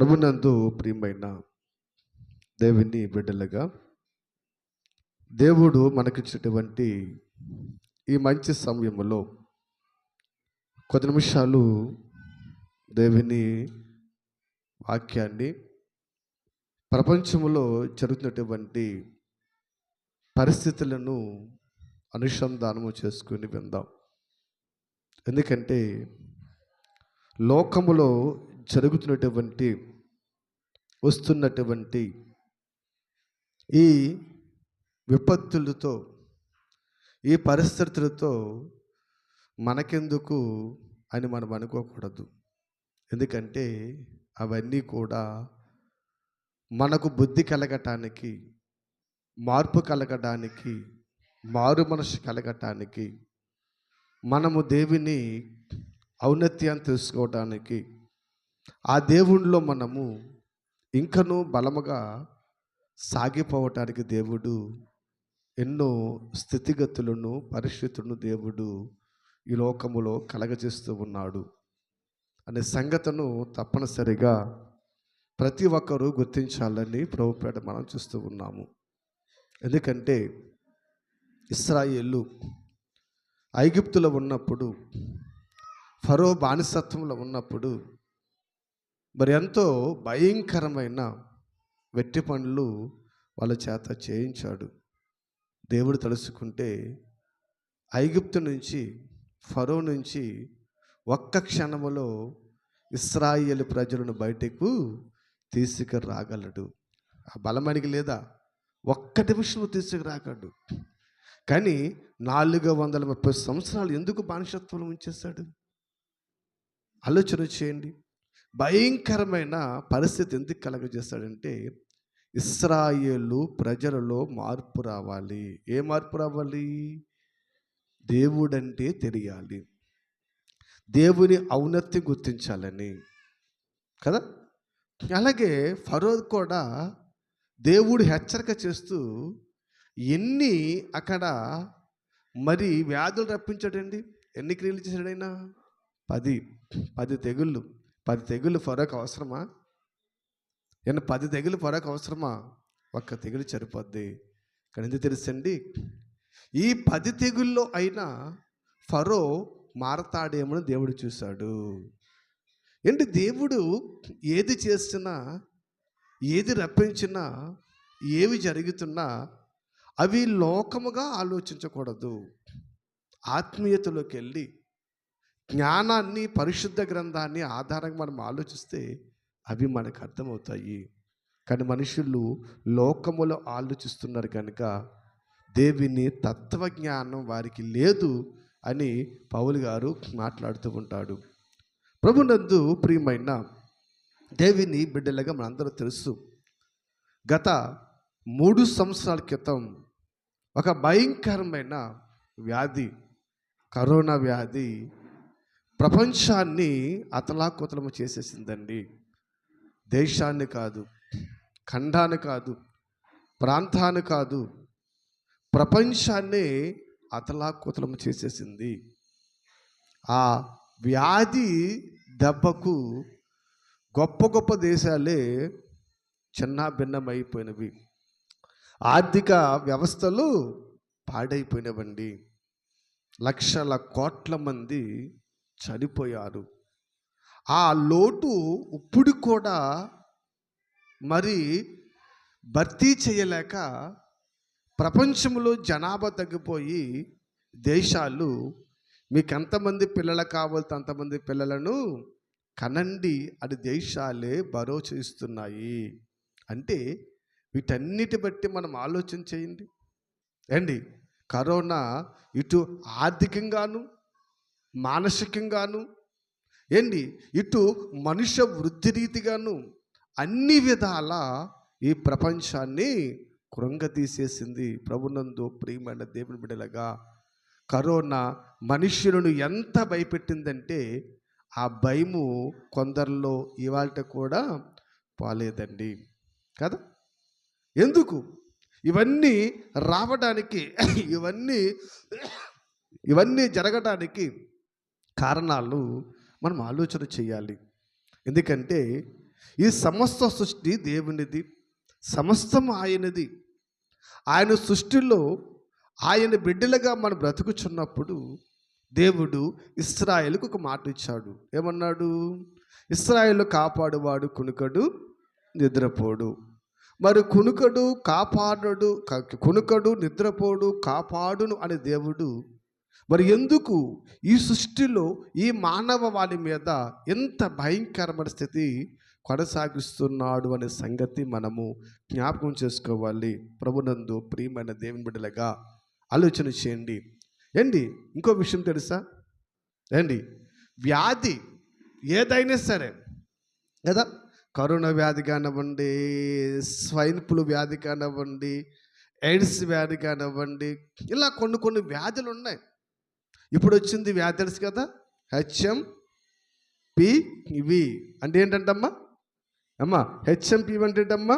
ప్రభునందు ప్రియమైన దేవుని బిడ్డలుగా దేవుడు మనకిచ్చినటువంటి ఈ మంచి సమయంలో కొద్ది నిమిషాలు దేవుని వాక్యాన్ని ప్రపంచంలో జరుగుతున్నటువంటి పరిస్థితులను అనుసంధానము చేసుకుని విందాం. ఎందుకంటే లోకములో జరుగుతున్నటువంటి వస్తున్నటువంటి ఈ విపత్తులతో ఈ పరిస్థితులతో మనకెందుకు అని మనం అనుకోకూడదు. ఎందుకంటే అవన్నీ కూడా మనకు బుద్ధి కలగటానికి, మార్పు కలగడానికి, మారు మనసు కలగటానికి, మనము దేవుని ఔన్నత్యాన్ని తెలుసుకోవడానికి, ఆ దేవునిలో మనము ఇంకనూ బలముగా సాగిపోవటానికి దేవుడు ఎన్నో స్థితిగతులను, పరిస్థితులను దేవుడు ఈ లోకములో కలగజేస్తూ ఉన్నాడు అనే సంగతిను తప్పనిసరిగా ప్రతి ఒక్కరూ గుర్తించాలని ప్రభుపేట మనం చూస్తూ ఉన్నాము. ఎందుకంటే ఇశ్రాయేలు ఐగుప్తులో ఉన్నప్పుడు, ఫరో బానిసత్వంలో ఉన్నప్పుడు మరి ఎంతో భయంకరమైన వెట్టి పనులు వాళ్ళ చేత చేయించాడు. దేవుడు తలుసుకుంటే ఐగుప్తు నుంచి, ఫరో నుంచి ఒక్క క్షణములో ఇశ్రాయేలు ప్రజలను బయటకు తీసుకురాగలడు. ఆ బలమనికి లేదా, ఒక్క నిమిషంలో తీసుకురాగలడు. కానీ 430 సంవత్సరాలు ఎందుకు బానిసత్వంలో ఉంచేశాడు? ఆలోచన చేయండి. భయంకరమైన పరిస్థితి ఎందుకు కలగజేస్తాడంటే ఇశ్రాయేలు ప్రజలలో మార్పు రావాలి. ఏ మార్పు రావాలి? దేవుడంటే తెలియాలి, దేవుని ఔన్నత్యం గుర్తించాలని కదా. అలాగే ఫరో కూడా దేవుడు హెచ్చరిక చేస్తూ ఎన్ని అక్కడ మరి వ్యాధులు రప్పించాడండి. ఎన్ని క్రియలు చేశాడైనా? 10 తెగుళ్ళు. 10 తెగుళ్ళు ఫరోకు అవసరమా? 10 తెగులు ఫరోకు అవసరమా? ఒక్క తెగులు సరిపోద్ది. కానీ ఎందుకు తెలుసండి, ఈ 10 తెగుల్లో అయినా ఫరో మారతాడేమని దేవుడు చూశాడు. దేవుడు ఏది చేసినా, ఏది రప్పించినా, ఏవి జరుగుతున్నా అవి లోకముగా ఆలోచించకూడదు. ఆత్మీయతలోకి వెళ్ళి జ్ఞానాన్ని, పరిశుద్ధ గ్రంథాన్ని ఆధారంగా మనం ఆలోచిస్తే అవి మనకు అర్థమవుతాయి. కానీ మనుషులు లోకములో ఆలోచిస్తున్నారు కనుక దేవుని తత్వజ్ఞానం వారికి లేదు అని పౌలు గారు మాట్లాడుతూ ఉంటాడు. ప్రభునందు ప్రియమైన దేవుని బిడ్డలుగా మనందరూ తెలుసు, గత 3 సంవత్సరాల క్రితం ఒక భయంకరమైన వ్యాధి, కరోనా వ్యాధి ప్రపంచాన్ని అతలాకుతలము చేసేసిందండి. దేశాన్ని కాదు, ఖండాన్ని కాదు, ప్రాంతాన్ని కాదు, ప్రపంచాన్ని అతలాకుతలము చేసేసింది. ఆ వ్యాధి దెబ్బకు గొప్ప గొప్ప దేశాలే చిన్న భిన్నమైపోయినవి. ఆర్థిక వ్యవస్థలు పాడైపోయినవండి. లక్షల కోట్ల మంది చనిపోయారు. ఆ లోటు ఇప్పుడు కూడా మరి భర్తీ చేయలేక ప్రపంచంలో జనాభా తగ్గిపోయి దేశాలు మీకు ఎంతమంది పిల్లలు కావాలితే అంతమంది పిల్లలను కనండి అని దేశాలే భరోసా ఇస్తున్నాయి. అంటే వీటన్నిటి బట్టి మనం ఆలోచన చేయండి. కరోనా ఇటు ఆర్థికంగాను, మానసికంగాను, ఇటు మనుష్య వృద్ధి రీతిగాను అన్ని విధాల ఈ ప్రపంచాన్ని కృంగతీసేసింది. ప్రభునందు ప్రియమైన దేవుని బిడ్డలుగా కరోనా మనుష్యులను ఎంత భయపెట్టిందంటే ఆ భయము కొందరిలో ఇవాళ కూడా పోలేదండి కదా. ఎందుకు ఇవన్నీ రావడానికి, ఇవన్నీ జరగడానికి కారణాలు మనం ఆలోచన చేయాలి. ఎందుకంటే ఈ సమస్త సృష్టి దేవునిది, సమస్తం ఆయనది. ఆయన సృష్టిలో ఆయన బిడ్డలుగా మనం బ్రతుకుచున్నప్పుడు దేవుడు ఇశ్రాయేలుకు ఒక మాట ఇచ్చాడు. ఏమన్నాడు? ఇశ్రాయేలు కాపాడువాడు కునుకడు, నిద్రపోడు. మరి కునుకడు నిద్రపోడు కాపాడును అనే దేవుడు మరి ఎందుకు ఈ సృష్టిలో ఈ మానవ వాడి మీద ఎంత భయంకరమైన స్థితి కొనసాగిస్తున్నాడు అనే సంగతి మనము జ్ఞాపకం చేసుకోవాలి. ప్రభునందు ప్రియమైన దేవుని బిడ్డలుగా ఆలోచన చేయండి. ఏంటి ఇంకో విషయం తెలుసా? ఏంటి? వ్యాధి ఏదైనా సరే కదా, కరోనా వ్యాధి కానివ్వండి, స్వైన్ ఫ్లూ వ్యాధి కానివ్వండి, ఎయిడ్స్ వ్యాధి కానివ్వండి, ఇలా కొన్ని వ్యాధులు ఉన్నాయి. ఇప్పుడు వచ్చింది వ్యాధి తెలుసు కదా, HMPV అంటే ఏంటంటమ్మా? HMPV అంటే ఏంటమ్మా?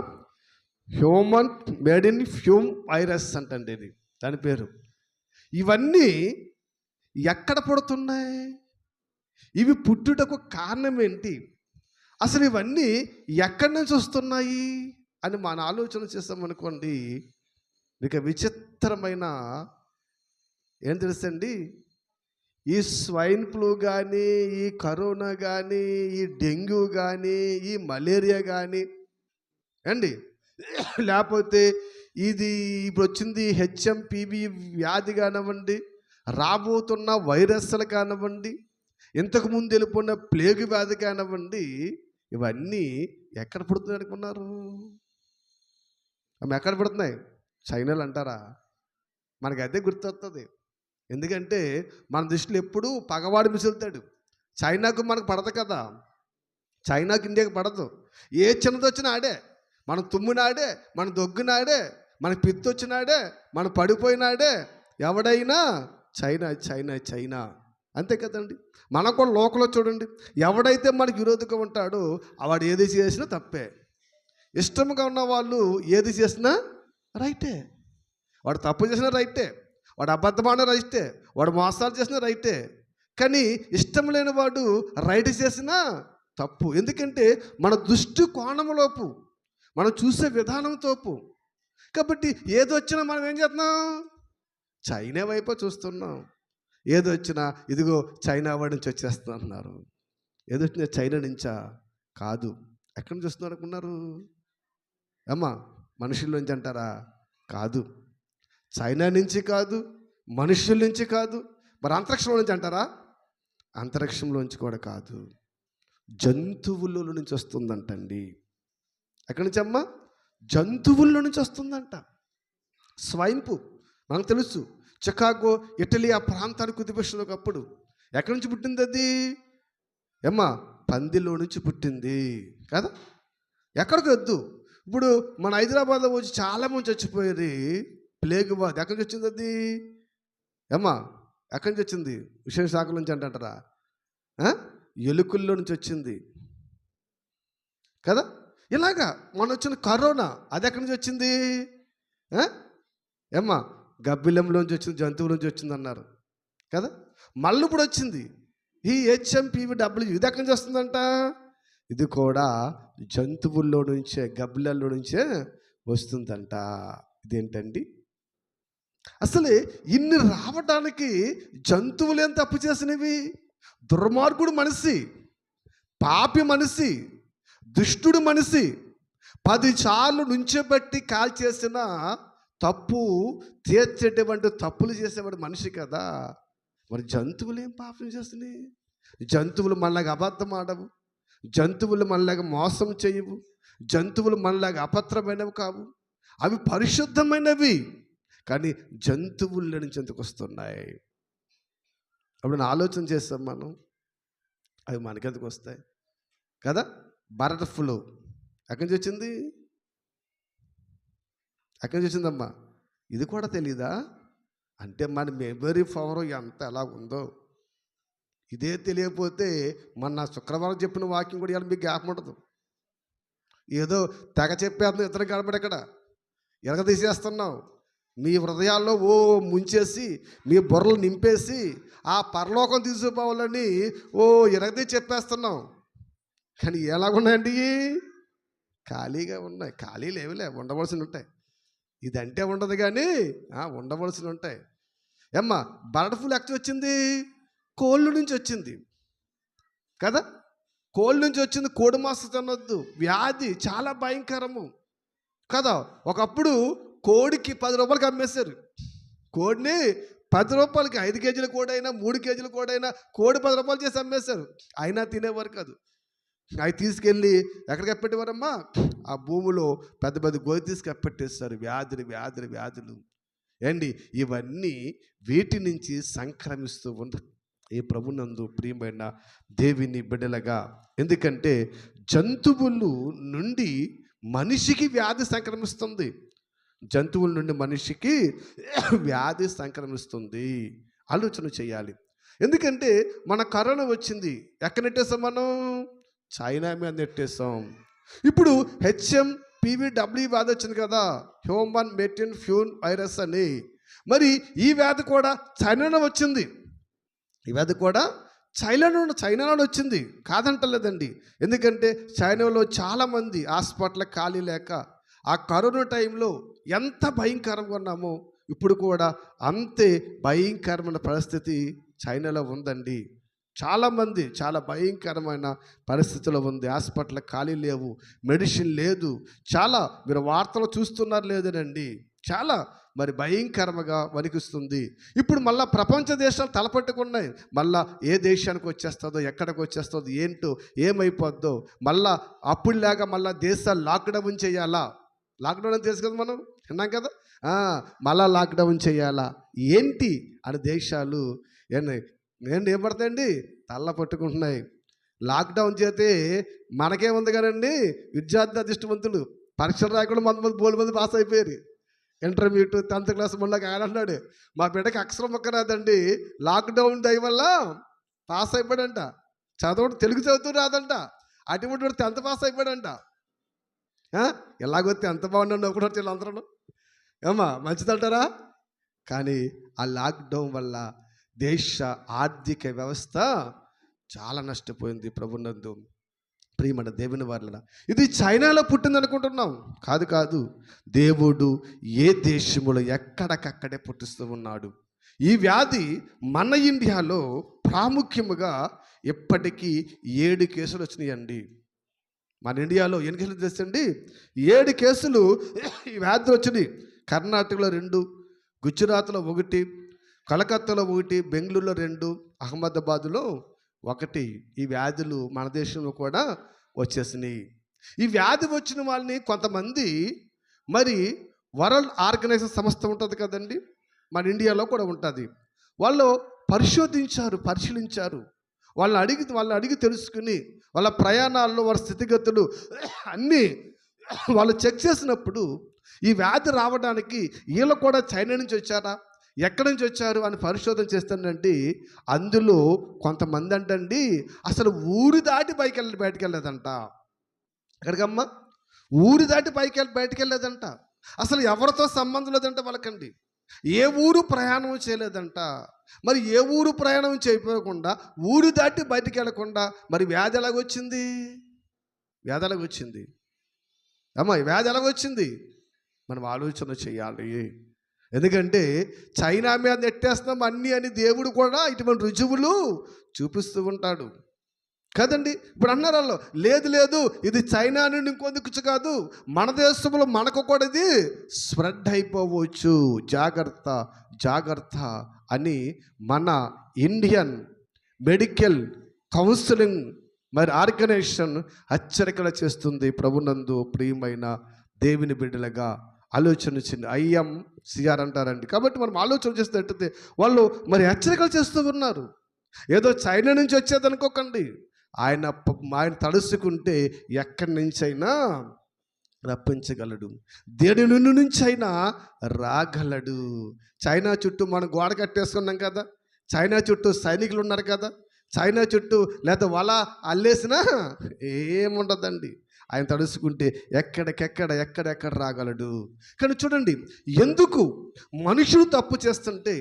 Human made in fume virus అంటండి ఇది దాని పేరు. ఇవన్నీ ఎక్కడ పుడుతున్నాయి? ఇవి పుట్టుటకు కారణం ఏంటి? అసలు ఇవన్నీ ఎక్కడి నుంచి వస్తున్నాయి అని మన ఆలోచన చేస్తామనుకోండి, ఇక విచిత్రమైన ఏం తెలుసండి, ఈ స్వైన్ ఫ్లూ కానీ, ఈ కరోనా కానీ, ఈ డెంగ్యూ కానీ, ఈ మలేరియా కానీ అండి, లేకపోతే ఇది ఇప్పుడు వచ్చింది HMPV వ్యాధి కానివ్వండి, రాబోతున్న వైరస్లు కానివ్వండి, ఇంతకుముందు వెళ్ళిపోయిన ప్లేగు వ్యాధి కానివ్వండి, ఇవన్నీ ఎక్కడ పుడుతున్నాయి అనుకున్నారు? అవి ఎక్కడ పుడుతున్నాయి? చైనాలో అంటారా? మనకి అదే గుర్తొస్తుంది. ఎందుకంటే మన దృష్టిలో ఎప్పుడు పగవాడు మిసులుతాడు. చైనాకు మనకు పడదు కదా, చైనాకు ఇండియాకి పడదు. ఏ చిన్నది వచ్చినా ఆడే, మనం తుమ్మినాడే, మన దొగ్గునాడే, మన పిత్తి వచ్చినాడే, మనం పడిపోయినాడే, ఎవడైనా చైనా చైనా చైనా అంతే కదండి. మనకు కూడా లోకల్లో చూడండి, ఎవడైతే మనకు విరోధంగా ఉంటాడో వాడు ఏది చేసినా తప్పే. ఇష్టంగా ఉన్న వాళ్ళు ఏది చేసినా రైటే. వాడు తప్పు చేసినా రైటే, వాడు అబద్ధమాన రైటే, వాడు మోసాలు చేసినా రైటే. కానీ ఇష్టం లేని వాడు రైట్ చేసినా తప్పు. ఎందుకంటే మన దృష్టి కోణంలోపు, మనం చూసే విధానం తోపు. కాబట్టి ఏది వచ్చినా మనం ఏం చేస్తున్నాం? చైనా వైపు చూస్తున్నాం. ఏది వచ్చినా ఇదిగో చైనా వాడి నుంచి వచ్చేస్తున్నా అంటున్నారు. ఏది వచ్చినా చైనా నుంచా? కాదు. ఎక్కడి నుంచి వస్తున్నారు అనుకున్నారు? మనుషుల నుంచి అంటారా? కాదు. చైనా నుంచి కాదు, మనుషుల నుంచి కాదు. మరి అంతరిక్షంలో నుంచి అంటారా? అంతరిక్షంలోంచి కూడా కాదు, జంతువుల నుంచి వస్తుందంటండి. ఎక్కడి నుంచి అమ్మా? జంతువుల్లో నుంచి వస్తుందంట. స్వైన్ ఫ్లూ మనకు తెలుసు, చికాగో ఇటలీ ఆ ప్రాంతానికి కుదిపేసినప్పుడు ఎక్కడి నుంచి పుట్టింది అది? పందిలో నుంచి పుట్టింది కదా. ఎక్కడికి వద్దు. ఇప్పుడు మన హైదరాబాద్లో వచ్చి చాలామంది చచ్చిపోయేది ప్లేగు బాధ. ఎక్కడి నుంచి వచ్చింది అది? ఎక్కడి నుంచి వచ్చింది? విషయ శాఖల నుంచి అంటారా? ఎలుకల్లో నుంచి వచ్చింది కదా. ఇలాగా మొన్న వచ్చిన కరోనా అది ఎక్కడి నుంచి వచ్చింది? గబ్బిలంలోంచి వచ్చింది, జంతువుల నుంచి వచ్చింది అన్నారు కదా. మళ్ళీ ఇప్పుడు వచ్చింది ఈ HMPV ఇది ఎక్కడి నుంచి వస్తుందంట? ఇది కూడా జంతువుల్లో నుంచే, గబ్బిలల్లో నుంచే వస్తుందంట. ఇదేంటండి అసలే? ఇన్ని రావడానికి జంతువులు ఏం తప్పు చేసినవి? దుర్మార్గుడు మనిషి, పాపి మనిషి, దుష్టుడు మనిషి 10 సార్లు నుంచోబెట్టి కాల్ చేసిన తప్పు తీర్చేటువంటి తప్పులు చేసేవాడు మనిషి కదా. మరి జంతువులు ఏం పాపం చేస్తున్నాయి? జంతువులు మనలాగా అబద్ధం ఆడవు, జంతువులు మనలాగా మోసం చేయవు, జంతువులు మనలాగా అపత్రమైనవి కావు. అవి పరిశుద్ధమైనవి. కానీ జంతువుల నుంచి ఎందుకు వస్తున్నాయి? అప్పుడు ఆలోచన చేస్తాం మనం, అవి మనకెందుకు వస్తాయి కదా. బర్డ్ ఫ్లూ ఎక్కడి నుంచి వచ్చింది? ఎక్కడి నుంచి వచ్చిందమ్మా? ఇది కూడా తెలీదా? అంటే మన మెమరీ పవర్ ఎంత ఎలా ఉందో ఇదే తెలియకపోతే మన శుక్రవారం చెప్పిన వాక్యం కూడా ఇవాళ మీకు జ్ఞాపకం ఉండదు. ఏదో తెగ చెప్పేస్తున్నాం, ఇద్దరు గడపడి ఇక్కడ ఎరగ తీసేస్తున్నాం. మీ హృదయాల్లో ముంచేసి, మీ బుర్రలు నింపేసి ఆ పరలోకం తీసుకుపోవాలని ఎరగదీ చెప్పేస్తున్నాం. కానీ ఎలాగున్నాయండి ఇవి? ఖాళీగా ఉన్నాయి. ఖాళీ లేవులే, ఉండవలసి ఉంటాయి. ఇదంటే ఉండదు కానీ ఉండవలసి ఉంటాయి. ఏమ్మా, బర్డ్ ఫ్లూ ఎక్కడ వచ్చింది? కోళ్ళ నుంచి వచ్చింది కదా. కోళ్ళ నుంచి వచ్చింది. కోడి మాంసం తినొద్దు, వ్యాధి చాలా భయంకరము కదా. ఒకప్పుడు కోడికి 10 రూపాయలకి అమ్మేశారు. కోడిని 10 రూపాయలకి, 5 కేజీల కోడి అయినా 3 కేజీల కోడి అయినా కోడి 10 రూపాయలు చేసి అమ్మేశారు. అయినా తినేవారు కాదు. అవి తీసుకెళ్ళి ఎక్కడ కప్పెట్టేవారమ్మా? ఆ భూమిలో పెద్ద పెద్ద గోధి తీసి కప్పెట్టేస్తారు. వ్యాధులు ఏండి ఇవన్నీ వీటి నుంచి సంక్రమిస్తూ ఉంటాయి. ఈ ప్రభునందు ప్రియమైన దేవుని బిడ్డలుగా, ఎందుకంటే జంతువులు నుండి మనిషికి వ్యాధి సంక్రమిస్తుంది. జంతువుల నుండి మనిషికి వ్యాధి సంక్రమిస్తుంది. ఆలోచన చేయాలి. ఎందుకంటే మన కరోనా వచ్చింది, ఎక్కడ నెట్టేసాం మనం? చైనా మీద నెట్టేసాం. ఇప్పుడు HMPVW వ్యాధి వచ్చింది కదా, హ్యూమన్ మెటిన్ ఫ్యూన్ వైరస్ అని. మరి ఈ వ్యాధి కూడా చైనాలో వచ్చింది. ఈ వ్యాధి కూడా చైనాలో వచ్చింది, కాదంటలేదండి. ఎందుకంటే చైనాలో చాలామంది హాస్పిటల్ ఖాళీ లేక ఆ కరోనా టైంలో ఎంత భయంకరంగా ఉన్నామో ఇప్పుడు కూడా అంతే భయంకరమైన పరిస్థితి చైనాలో ఉందండి. చాలామంది చాలా భయంకరమైన పరిస్థితిలో ఉంది. హాస్పిటల్ ఖాళీ లేవు, మెడిసిన్ లేదు. చాలా మీరు వార్తలు చూస్తున్నారు లేదనండి, చాలా మరి భయంకరంగా వణికిస్తుంది. ఇప్పుడు మళ్ళీ ప్రపంచ దేశాలు తలపట్టుకున్నాయి. మళ్ళా ఏ దేశానికి వచ్చేస్తుందో, ఎక్కడికి వచ్చేస్తుందో, ఏంటో, ఏమైపోద్దో. మళ్ళా అప్పుడులాగా మళ్ళీ దేశాలు లాక్డౌన్ చేయాలా? లాక్డౌన్ అని తెలుసు కదా, మనం విన్నాం కదా. మళ్ళా లాక్డౌన్ చేయాలా ఏంటి అని దేశాలు ఏం పడతాయండి, తల్ల పట్టుకుంటున్నాయి. లాక్డౌన్ చేస్తే మనకేముంది కదండి, విద్యార్థి అదృష్టవంతులు పరీక్షలు రాకుండా బోలు మంది పాస్ అయిపోయారు. ఇంటర్మీడియట్ 10th క్లాస్ మళ్ళీ ఆయన అన్నాడు, మా బిడ్డకి అక్షరం మొక్క రాదండి, లాక్డౌన్ దయ వల్ల పాస్ అయిపోయాడంట. చదవడం తెలుగు చదువుతూ రాదంట, అటువంటి 10th పాస్ అయిపోయాడంట. ఎలాగొస్తే ఎంత బాగుండండి ఒకటి వీళ్ళందరూ. ఏమా మంచిదంటారా? కానీ ఆ లాక్డౌన్ వల్ల దేశ ఆర్థిక వ్యవస్థ చాలా నష్టపోయింది. ప్రభునందు ప్రియమైన దేవుని వారల, ఇది చైనాలో పుట్టింది అనుకుంటున్నాం. కాదు. దేవుడు ఏ దేశంలో ఎక్కడికక్కడే పుట్టిస్తూ ఉన్నాడు. ఈ వ్యాధి మన ఇండియాలో ప్రాముఖ్యముగా ఇప్పటికీ 7 కేసులు వచ్చినాయండి. మన ఇండియాలో ఎన్ని కేసులు తెలుసండి? 7 కేసులు ఈ వ్యాధి వచ్చినాయి. కర్ణాటకలో 2, గుజరాత్లో 1, కలకత్తాలో 1, బెంగళూరులో 2, అహ్మదాబాద్లో 1 ఈ వ్యాధులు మన దేశంలో కూడా వచ్చేసినాయి. ఈ వ్యాధి వచ్చిన వాళ్ళని కొంతమంది మరి వరల్డ్ ఆర్గనైజేషన్ సంస్థ ఉంటుంది కదండి, మన ఇండియాలో కూడా ఉంటుంది. వాళ్ళు పరిశీలించారు. వాళ్ళని అడిగి తెలుసుకుని వాళ్ళ ప్రయాణాల్లో వాళ్ళ స్థితిగతులు అన్నీ వాళ్ళు చెక్ చేసినప్పుడు ఈ వ్యాధి రావడానికి వీళ్ళు కూడా చైనా నుంచి వచ్చారా, ఎక్కడి నుంచి వచ్చారు అని పరిశోధన చేస్తానండి. అందులో కొంతమంది అంటండి అసలు ఊరి దాటి బయటికి వెళ్ళలేదంట. ఎక్కడికమ్మా? ఊరి దాటి బయటికి వెళ్ళలేదంట. అసలు ఎవరితో సంబంధం లేదంట వాళ్ళకండి. ఏ ఊరు ప్రయాణం చేయలేదంట. మరి ఏ ఊరు ప్రయాణం చేయకుండా ఊరు దాటి బయటికి వెళ్ళకుండా మరి వ్యాధి ఎలాగొచ్చింది? అమ్మా, ఈ వ్యాధి ఎలాగొచ్చింది? మనం ఆలోచన చేయాలి. ఎందుకంటే చైనా మీద నెట్టేస్తున్నాం అన్నీ అని దేవుడు కూడా ఇటువంటి రుజువులు చూపిస్తూ ఉంటాడు కదండి. ఇప్పుడు అన్నారు వాళ్ళు, లేదు ఇది చైనా నుండి ఇంకొందుకు కాదు, మన దేశంలో మనకు కూడా ఇది స్ప్రెడ్ అయిపోవచ్చు, జాగ్రత్త అని మన ఇండియన్ మెడికల్ కౌన్సిలింగ్ మరి ఆర్గనైజేషన్ హెచ్చరికలు చేస్తుంది. ప్రభునందు ప్రియమైన దేవుని బిడ్డలుగా ఆలోచన చిన్న IMCR అంటారండి. కాబట్టి మనం ఆలోచన చేస్తే వాళ్ళు మరి హెచ్చరికలు చేస్తూ ఉన్నారు. ఏదో చైనా నుంచి వచ్చేదనుకోకండి, ఆయన తడుసుకుంటే ఎక్కడి నుంచైనా రప్పించగలడు, దేని నుంచి అయినా రాగలడు. చైనా చుట్టూ మనం గోడ కట్టేసుకున్నాం కదా, చైనా చుట్టూ సైనికులు ఉన్నారు కదా, చైనా చుట్టూ లేదా వల అల్లేసినా ఏముండదండి. ఆయన తడుసుకుంటే ఎక్కడెక్కడ రాగలడు. కానీ చూడండి, ఎందుకు మనుషులు తప్పు చేస్తుంటే,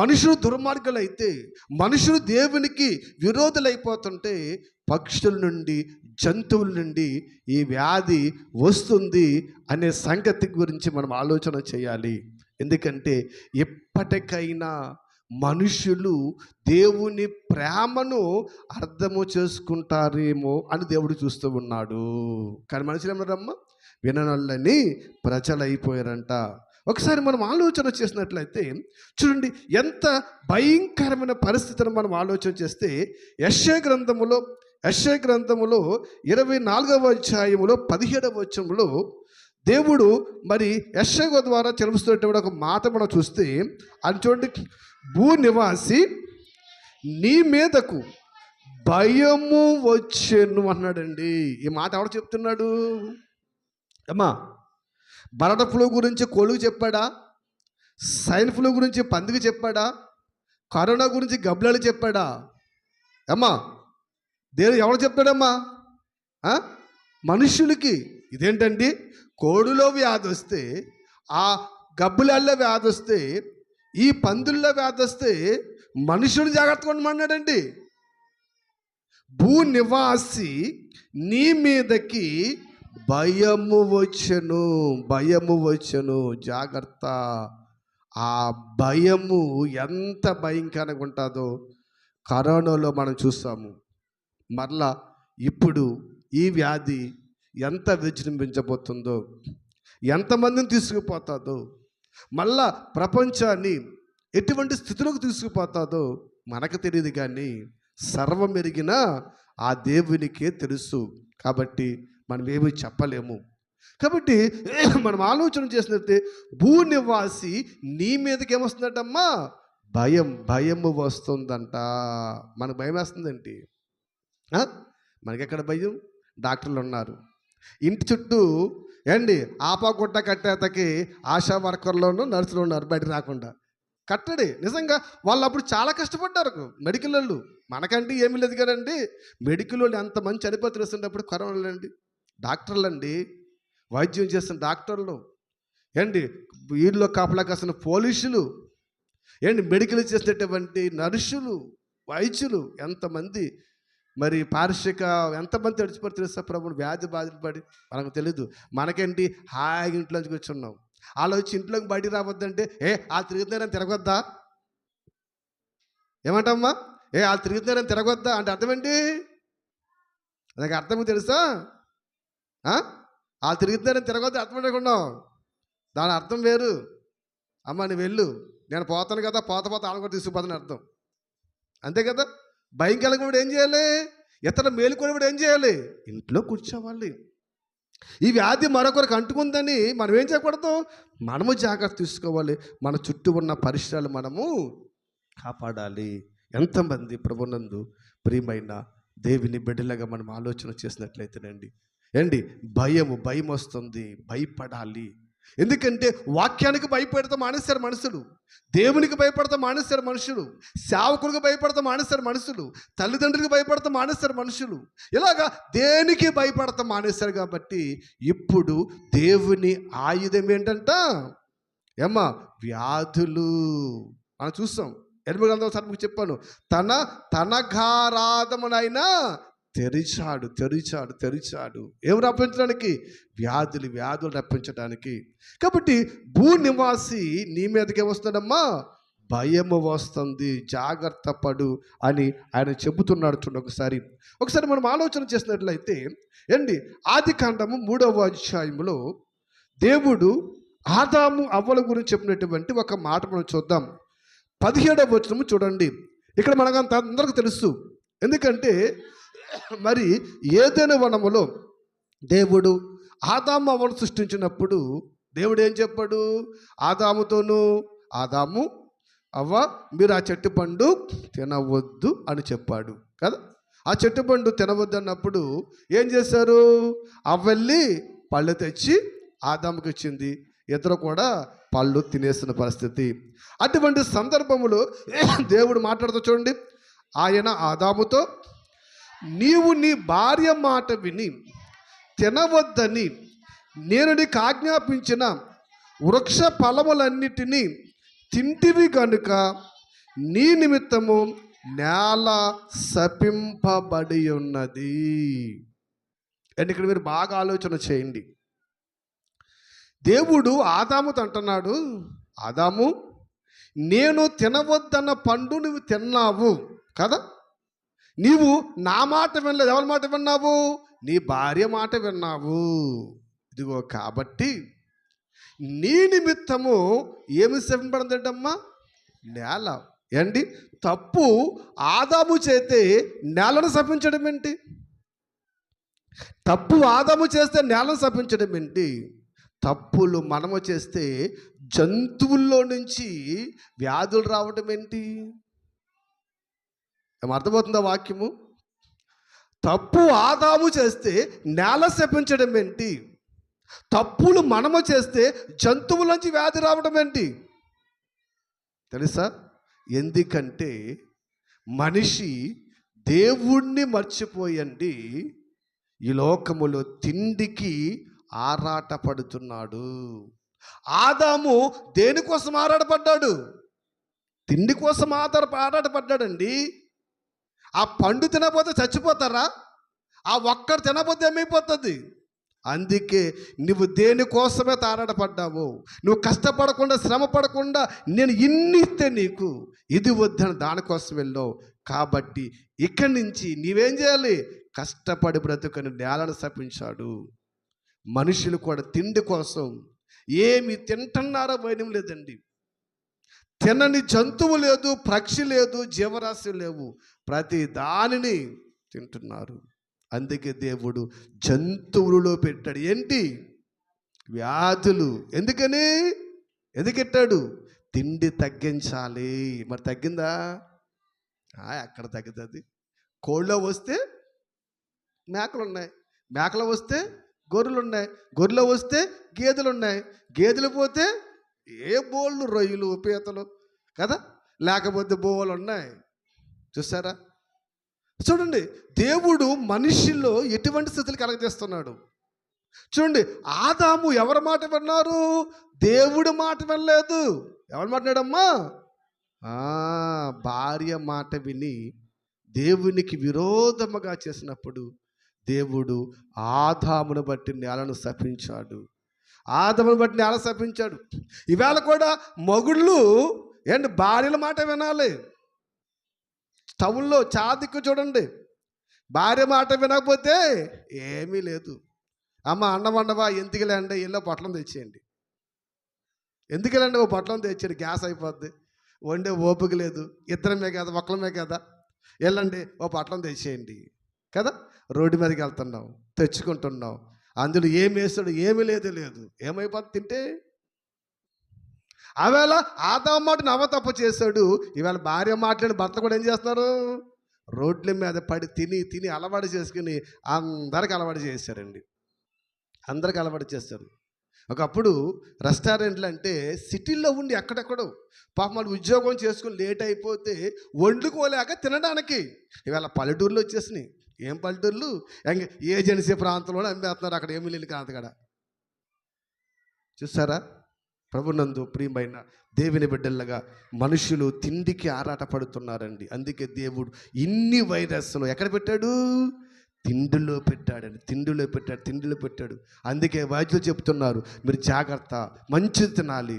మనుషులు దుర్మార్గులైతే, మనుషులు దేవునికి విరోధులైపోతుంటే పక్షుల నుండి జంతువుల నుండి ఈ వ్యాధి వస్తుంది అనే సంగతి గురించి మనం ఆలోచన చేయాలి. ఎందుకంటే ఎప్పటికైనా మనుషులు దేవుని ప్రేమను అర్థము చేసుకుంటారేమో అని దేవుడు చూస్తూ ఉన్నాడు. కానీ మనుషులు ఏమన్నారమ్మా? విననొల్లని ప్రజలు అయిపోయారంట. ఒకసారి మనం ఆలోచన చేసినట్లయితే చూడండి, ఎంత భయంకరమైన పరిస్థితిని మనం ఆలోచన చేస్తే యెషయా గ్రంథములో 24వ అధ్యాయములో 17వ వచనములో దేవుడు మరి యెషయా ద్వారా తెలుస్తున్నటువంటి ఒక మాట మనం చూస్తే అది చూడండి, భూనివాసి నీ మీదకు భయము వచ్చెను అన్నాడండి. ఈ మాట ఎవరు చెప్తున్నాడు అమ్మా? బరడ ఫ్లూ గురించి కోలుకు చెప్పాడా? సైన్ ఫ్లూ గురించి పందికి చెప్పాడా? కరోనా గురించి గబ్లలు చెప్పాడా? అమ్మా దేవుడు ఎవరు చెప్పాడమ్మా? మనుషులకి. ఇదేంటండి, కోడులో వ్యాధి వస్తే, ఆ గబ్బులల్లో వ్యాధి వస్తే, ఈ పందుల్లో వ్యాధి వస్తే మనుషులు జాగ్రత్తగా ఉండమన్నాడండి. భూనివాసి నీ మీదకి భయము వచ్చెను. జాగ్రత్త. ఆ భయము ఎంత భయంకరంగా ఉంటుందో కరోనాలో మనం చూస్తాము. మరలా ఇప్పుడు ఈ వ్యాధి ఎంత విజృంభించబోతుందో, ఎంతమందిని తీసుకుపోతుందో, మళ్ళా ప్రపంచాన్ని ఎటువంటి స్థితిలోకి తీసుకుపోతుందో మనకు తెలియదు, కానీ సర్వం ఎరిగిన ఆ దేవునికే తెలుసు. కాబట్టి మనం ఏమీ చెప్పలేము. కాబట్టి మనం ఆలోచన చేసినట్టే భూనివాసి నీ మీదకి ఏమొస్తుందటమ్మా? భయము వస్తుందంట. మనకు భయం వేస్తుందండి. మనకెక్కడ భయం? డాక్టర్లు ఉన్నారు ఇంటి చుట్టూ, ఏండి ఆపాగుట్ట కట్టేతకి ఆశా వర్కర్లోనూ నర్సులు ఉన్నారు బయట రాకుండా. కట్టడి నిజంగా వాళ్ళు అప్పుడు చాలా కష్టపడ్డారు మెడికల్ వాళ్ళు. మనకంటే ఏమీ లేదు కదండి. మెడికల్ వాళ్ళు ఎంతమంది చనిపోతే వస్తుండేప్పుడు కరోనాలు అండి. డాక్టర్లు అండి, వైద్యం చేస్తున్న డాక్టర్లు ఏంటి, వీళ్ళు కాపలా కాసిన పోలీసులు ఏంటి, మెడికల్ చేసినటువంటి నర్సులు, వైద్యులు, ఎంతమంది మరి పారిశ్రిక ఎంతమంది తడిచిపడి తెలుసా ప్రభు? వ్యాధి బాధపడి మనకు తెలీదు. మనకేంటి హాయిగా ఇంట్లోంచి కూర్చున్నాం. వాళ్ళు వచ్చి ఇంట్లోకి బయటికి రావద్దంటే వాళ్ళు తిరుగుతున్నారని తిరగొద్దా? ఏమంటామ్మా? వాళ్ళు తిరుగుతున్నారని తిరగొద్దా అంటే అర్థం ఏంటి? నాకు అర్థం తెలుసా? వాళ్ళు తిరుగుతున్నారని తిరగొద్దు అర్థం అనుకున్నాం. దాని అర్థం వేరు. అమ్మ నువ్వు వెళ్ళు, నేను పోతాను కదా, పోత ఆళ్ళు కూడా తీసుకుపోతాను అర్థం. అంతే కదా. భయం కలిగినప్పుడు ఏం చేయాలి? ఇతర మేలుకొనివాడు ఏం చేయాలి? ఇంట్లో కూర్చోవాలి. ఈ వ్యాధి మరొకరికి అంటుకుందని మనం ఏం చేయకూడదు? మనము జాగ్రత్త తీసుకోవాలి. మన చుట్టూ ఉన్న పరిసరాలు మనము కాపాడాలి. ఎంతమంది ప్రభునందు ప్రియమైన దేవుని బిడ్డలుగా మనం ఆలోచన చేసినట్లయితేనండి భయం వస్తుంది, భయపడాలి. ఎందుకంటే వాక్యానికి భయపడతా మానేశారు మనుషులు, దేవునికి భయపడతా మానేశారు మనుషులు, సేవకులకు భయపడతా మానేశారు మనుషులు, తల్లిదండ్రులకు భయపడతా మానేశారు మనుషులు. ఇలాగా దేనికి భయపడతా మానేశారు. కాబట్టి ఇప్పుడు దేవుని ఆయుధం ఏంటంట వ్యాధులు. మనం చూస్తాం 8వ గ్రంథం చెప్పాను, తనగారాధమునైనా తెరిచాడు. ఏం రప్పించడానికి? వ్యాధులు రప్పించడానికి. కాబట్టి భూనివాసి నీ మీదకే వస్తాడమ్మా, భయము వస్తుంది, జాగ్రత్త పడు అని ఆయన చెబుతున్నాడు. చూడండి ఒకసారి మనం ఆలోచన చేసినట్లయితే ఆదికాండము 3వ అధ్యాయములో దేవుడు ఆదాము అవ్వల గురించి చెప్పినటువంటి ఒక మాట మనం చూద్దాం. 17వ వచనము చూడండి. ఇక్కడ మనకు అందరికీ తెలుసు. ఎందుకంటే మరి ఏదైనా వనములో దేవుడు ఆదాము అవ్వను సృష్టించినప్పుడు దేవుడు ఏం చెప్పాడు? ఆదాముతోనూ, ఆదాము అవ్వ మీరు ఆ చెట్టు పండు తినవద్దు అని చెప్పాడు కదా. ఆ చెట్టు పండు తినవద్దు అన్నప్పుడు ఏం చేశారు? అవ్వెళ్ళి పళ్ళు తెచ్చి ఆదాముకి ఇచ్చింది. ఇద్దరు కూడా పళ్ళు తినేసిన పరిస్థితి. అటువంటి సందర్భంలో దేవుడు మాట్లాడుతూ చూడండి, ఆయన ఆదాముతో నీవు నీ భార్య మాట విని తినవద్దని నేను నీకు ఆజ్ఞాపించిన వృక్ష ఫలములన్నిటినీ తింటివి కనుక నీ నిమిత్తము నేల శపింపబడి ఉన్నది. అండ్ ఇక్కడ మీరు బాగా ఆలోచన చేయండి. దేవుడు ఆదాముతో అంటున్నాడు, ఆదాము, నేను తినవద్దన్న పండు నువ్వు తిన్నావు కదా, నీవు నా మాట వినలేదు. ఎవరి మాట విన్నావు? నీ భార్య మాట విన్నావు. ఇదిగో కాబట్టి నీ నిమిత్తము ఏమి శపింపబడిందమ్మా? నేల. ఏంటి తప్పు? ఆదాము చేస్తే నేలను శపించడం ఏంటి? తప్పు ఆదాము చేస్తే నేలను శపించడం ఏంటి? తప్పులు మనము చేస్తే జంతువుల్లో నుంచి వ్యాధులు రావడం ఏంటి? అర్థమవుతుందా వాక్యము? తప్పు ఆదాము చేస్తే నేల శపించడం ఏంటి? తప్పులు మనము చేస్తే జంతువుల నుంచి వ్యాధి రావడం ఏంటి తెలుసా? ఎందుకంటే మనిషి దేవుణ్ణి మర్చిపోయండి ఈ లోకములో తిండికి ఆరాటపడుతున్నాడు. ఆదాము దేనికోసం ఆరాటపడ్డాడు? తిండి కోసం ఆరాటపడ్డాడండి. ఆ పండు తినకపోతే చచ్చిపోతారా? ఆ ఒక్కడు తినకపోతే ఏమైపోతుంది? అందుకే నువ్వు దేనికోసమే ఆరాటపడ్డావు. నువ్వు కష్టపడకుండా, శ్రమ పడకుండా నేను ఇన్ని ఇస్తే నీకు ఇది వద్దని దానికోసం వెళ్ళావు. కాబట్టి ఇక్కడి నుంచి నీవేం చేయాలి? కష్టపడి బ్రతుకని నేలను శపించాడు. మనుషులు కూడా తిండి కోసం ఏమి తింటున్నారో భయం లేదండి. తినని జంతువు లేదు, పక్షి లేదు, జీవరాశి లేవు, ప్రతి దానిని తింటున్నారు. అందుకే దేవుడు జంతువులలో పెట్టాడు ఏంటి? వ్యాధులు. ఎందుకెట్టాడు? తిండి తగ్గించాలి. మరి తగ్గిందా? ఎక్కడ తగ్గుతుంది? కోళ్ళలో వస్తే మేకలు ఉన్నాయి, మేకలు వస్తే గొర్రెలు ఉన్నాయి, గొర్రెలు వస్తే గేదెలు ఉన్నాయి, గేదెలు పోతే ఏ బోళ్ళు, రొయ్యలు, పీతలు కదా, లేకపోతే బోవలు ఉన్నాయి. చూసారా? చూడండి, దేవుడు మనిషిలో ఎటువంటి స్థితులు కలగజేస్తున్నాడు. చూడండి, ఆదాము ఎవరి మాట విన్నారు? దేవుడి మాట వినలేదు. ఎవరి మాట విన్నాడమ్మా? భార్య మాట విని దేవునికి విరోధముగా చేసినప్పుడు దేవుడు ఆదామును బట్టి నేలను శపించాడు. ఆదామును బట్టి నేల శపించాడు. ఈవేళ కూడా మొగుళ్ళు ఏంటి భార్యల మాట వినాలి. టౌన్లో చాదిక్కు చూడండి, భార్య మాట వినకపోతే ఏమీ లేదు. అమ్మ అన్నం వండవా? ఎందుకులేండి, ఇల్లు పొట్లం తెచ్చేయండి. ఎందుకులేండి, ఓ పొట్లం తెచ్చేయండి, గ్యాస్ అయిపోద్ది, వండే ఓపిక లేదు, ఇద్దరమే కదా, ఒక్కలమే కదా, వెళ్ళండి ఓ పొట్లం తెచ్చేయండి కదా. రోడ్డు మీదకి వెళ్తున్నావు, తెచ్చుకుంటున్నావు, అందులో ఏం వేస్తాడు? ఏమీ లేదు. ఏమైపోతుంది తింటే? ఆవేళ ఆదాము మాట నవ్వ తప్పు చేశాడు. ఈవేళ భార్య మాట్లాడిన భర్త కూడా ఏం చేస్తున్నారు? రోడ్ల మీద పడి తిని అలవాటు చేసుకుని అందరికి అలవాటు చేశారండి. అందరికి అలవాటు చేస్తారు. ఒకప్పుడు రెస్టారెంట్లు అంటే సిటీల్లో ఉండి ఎక్కడెక్కడో పాపం వాళ్ళు ఉద్యోగం చేసుకుని లేట్ అయిపోతే వండుకోలేక తినడానికి ఇవాళ పల్లెటూర్లు వచ్చేసినాయి. ఏం పల్లెటూర్లు? ఏజెన్సీ ప్రాంతంలోనే అమ్మేస్తున్నారు. అక్కడ ఏమీ లేని కాంతగడ. చూసారా? ప్రభునందు ప్రియమైన దేవుని బిడ్డలుగా మనుషులు తిండికి ఆరాటపడుతున్నారండి. అందుకే దేవుడు ఇన్ని వైరస్లు ఎక్కడ పెట్టాడు? తిండిలో పెట్టాడండి. తిండిలో పెట్టాడు. అందుకే వైద్యులు చెప్తున్నారు, మీరు జాగ్రత్త, మంచి తినాలి,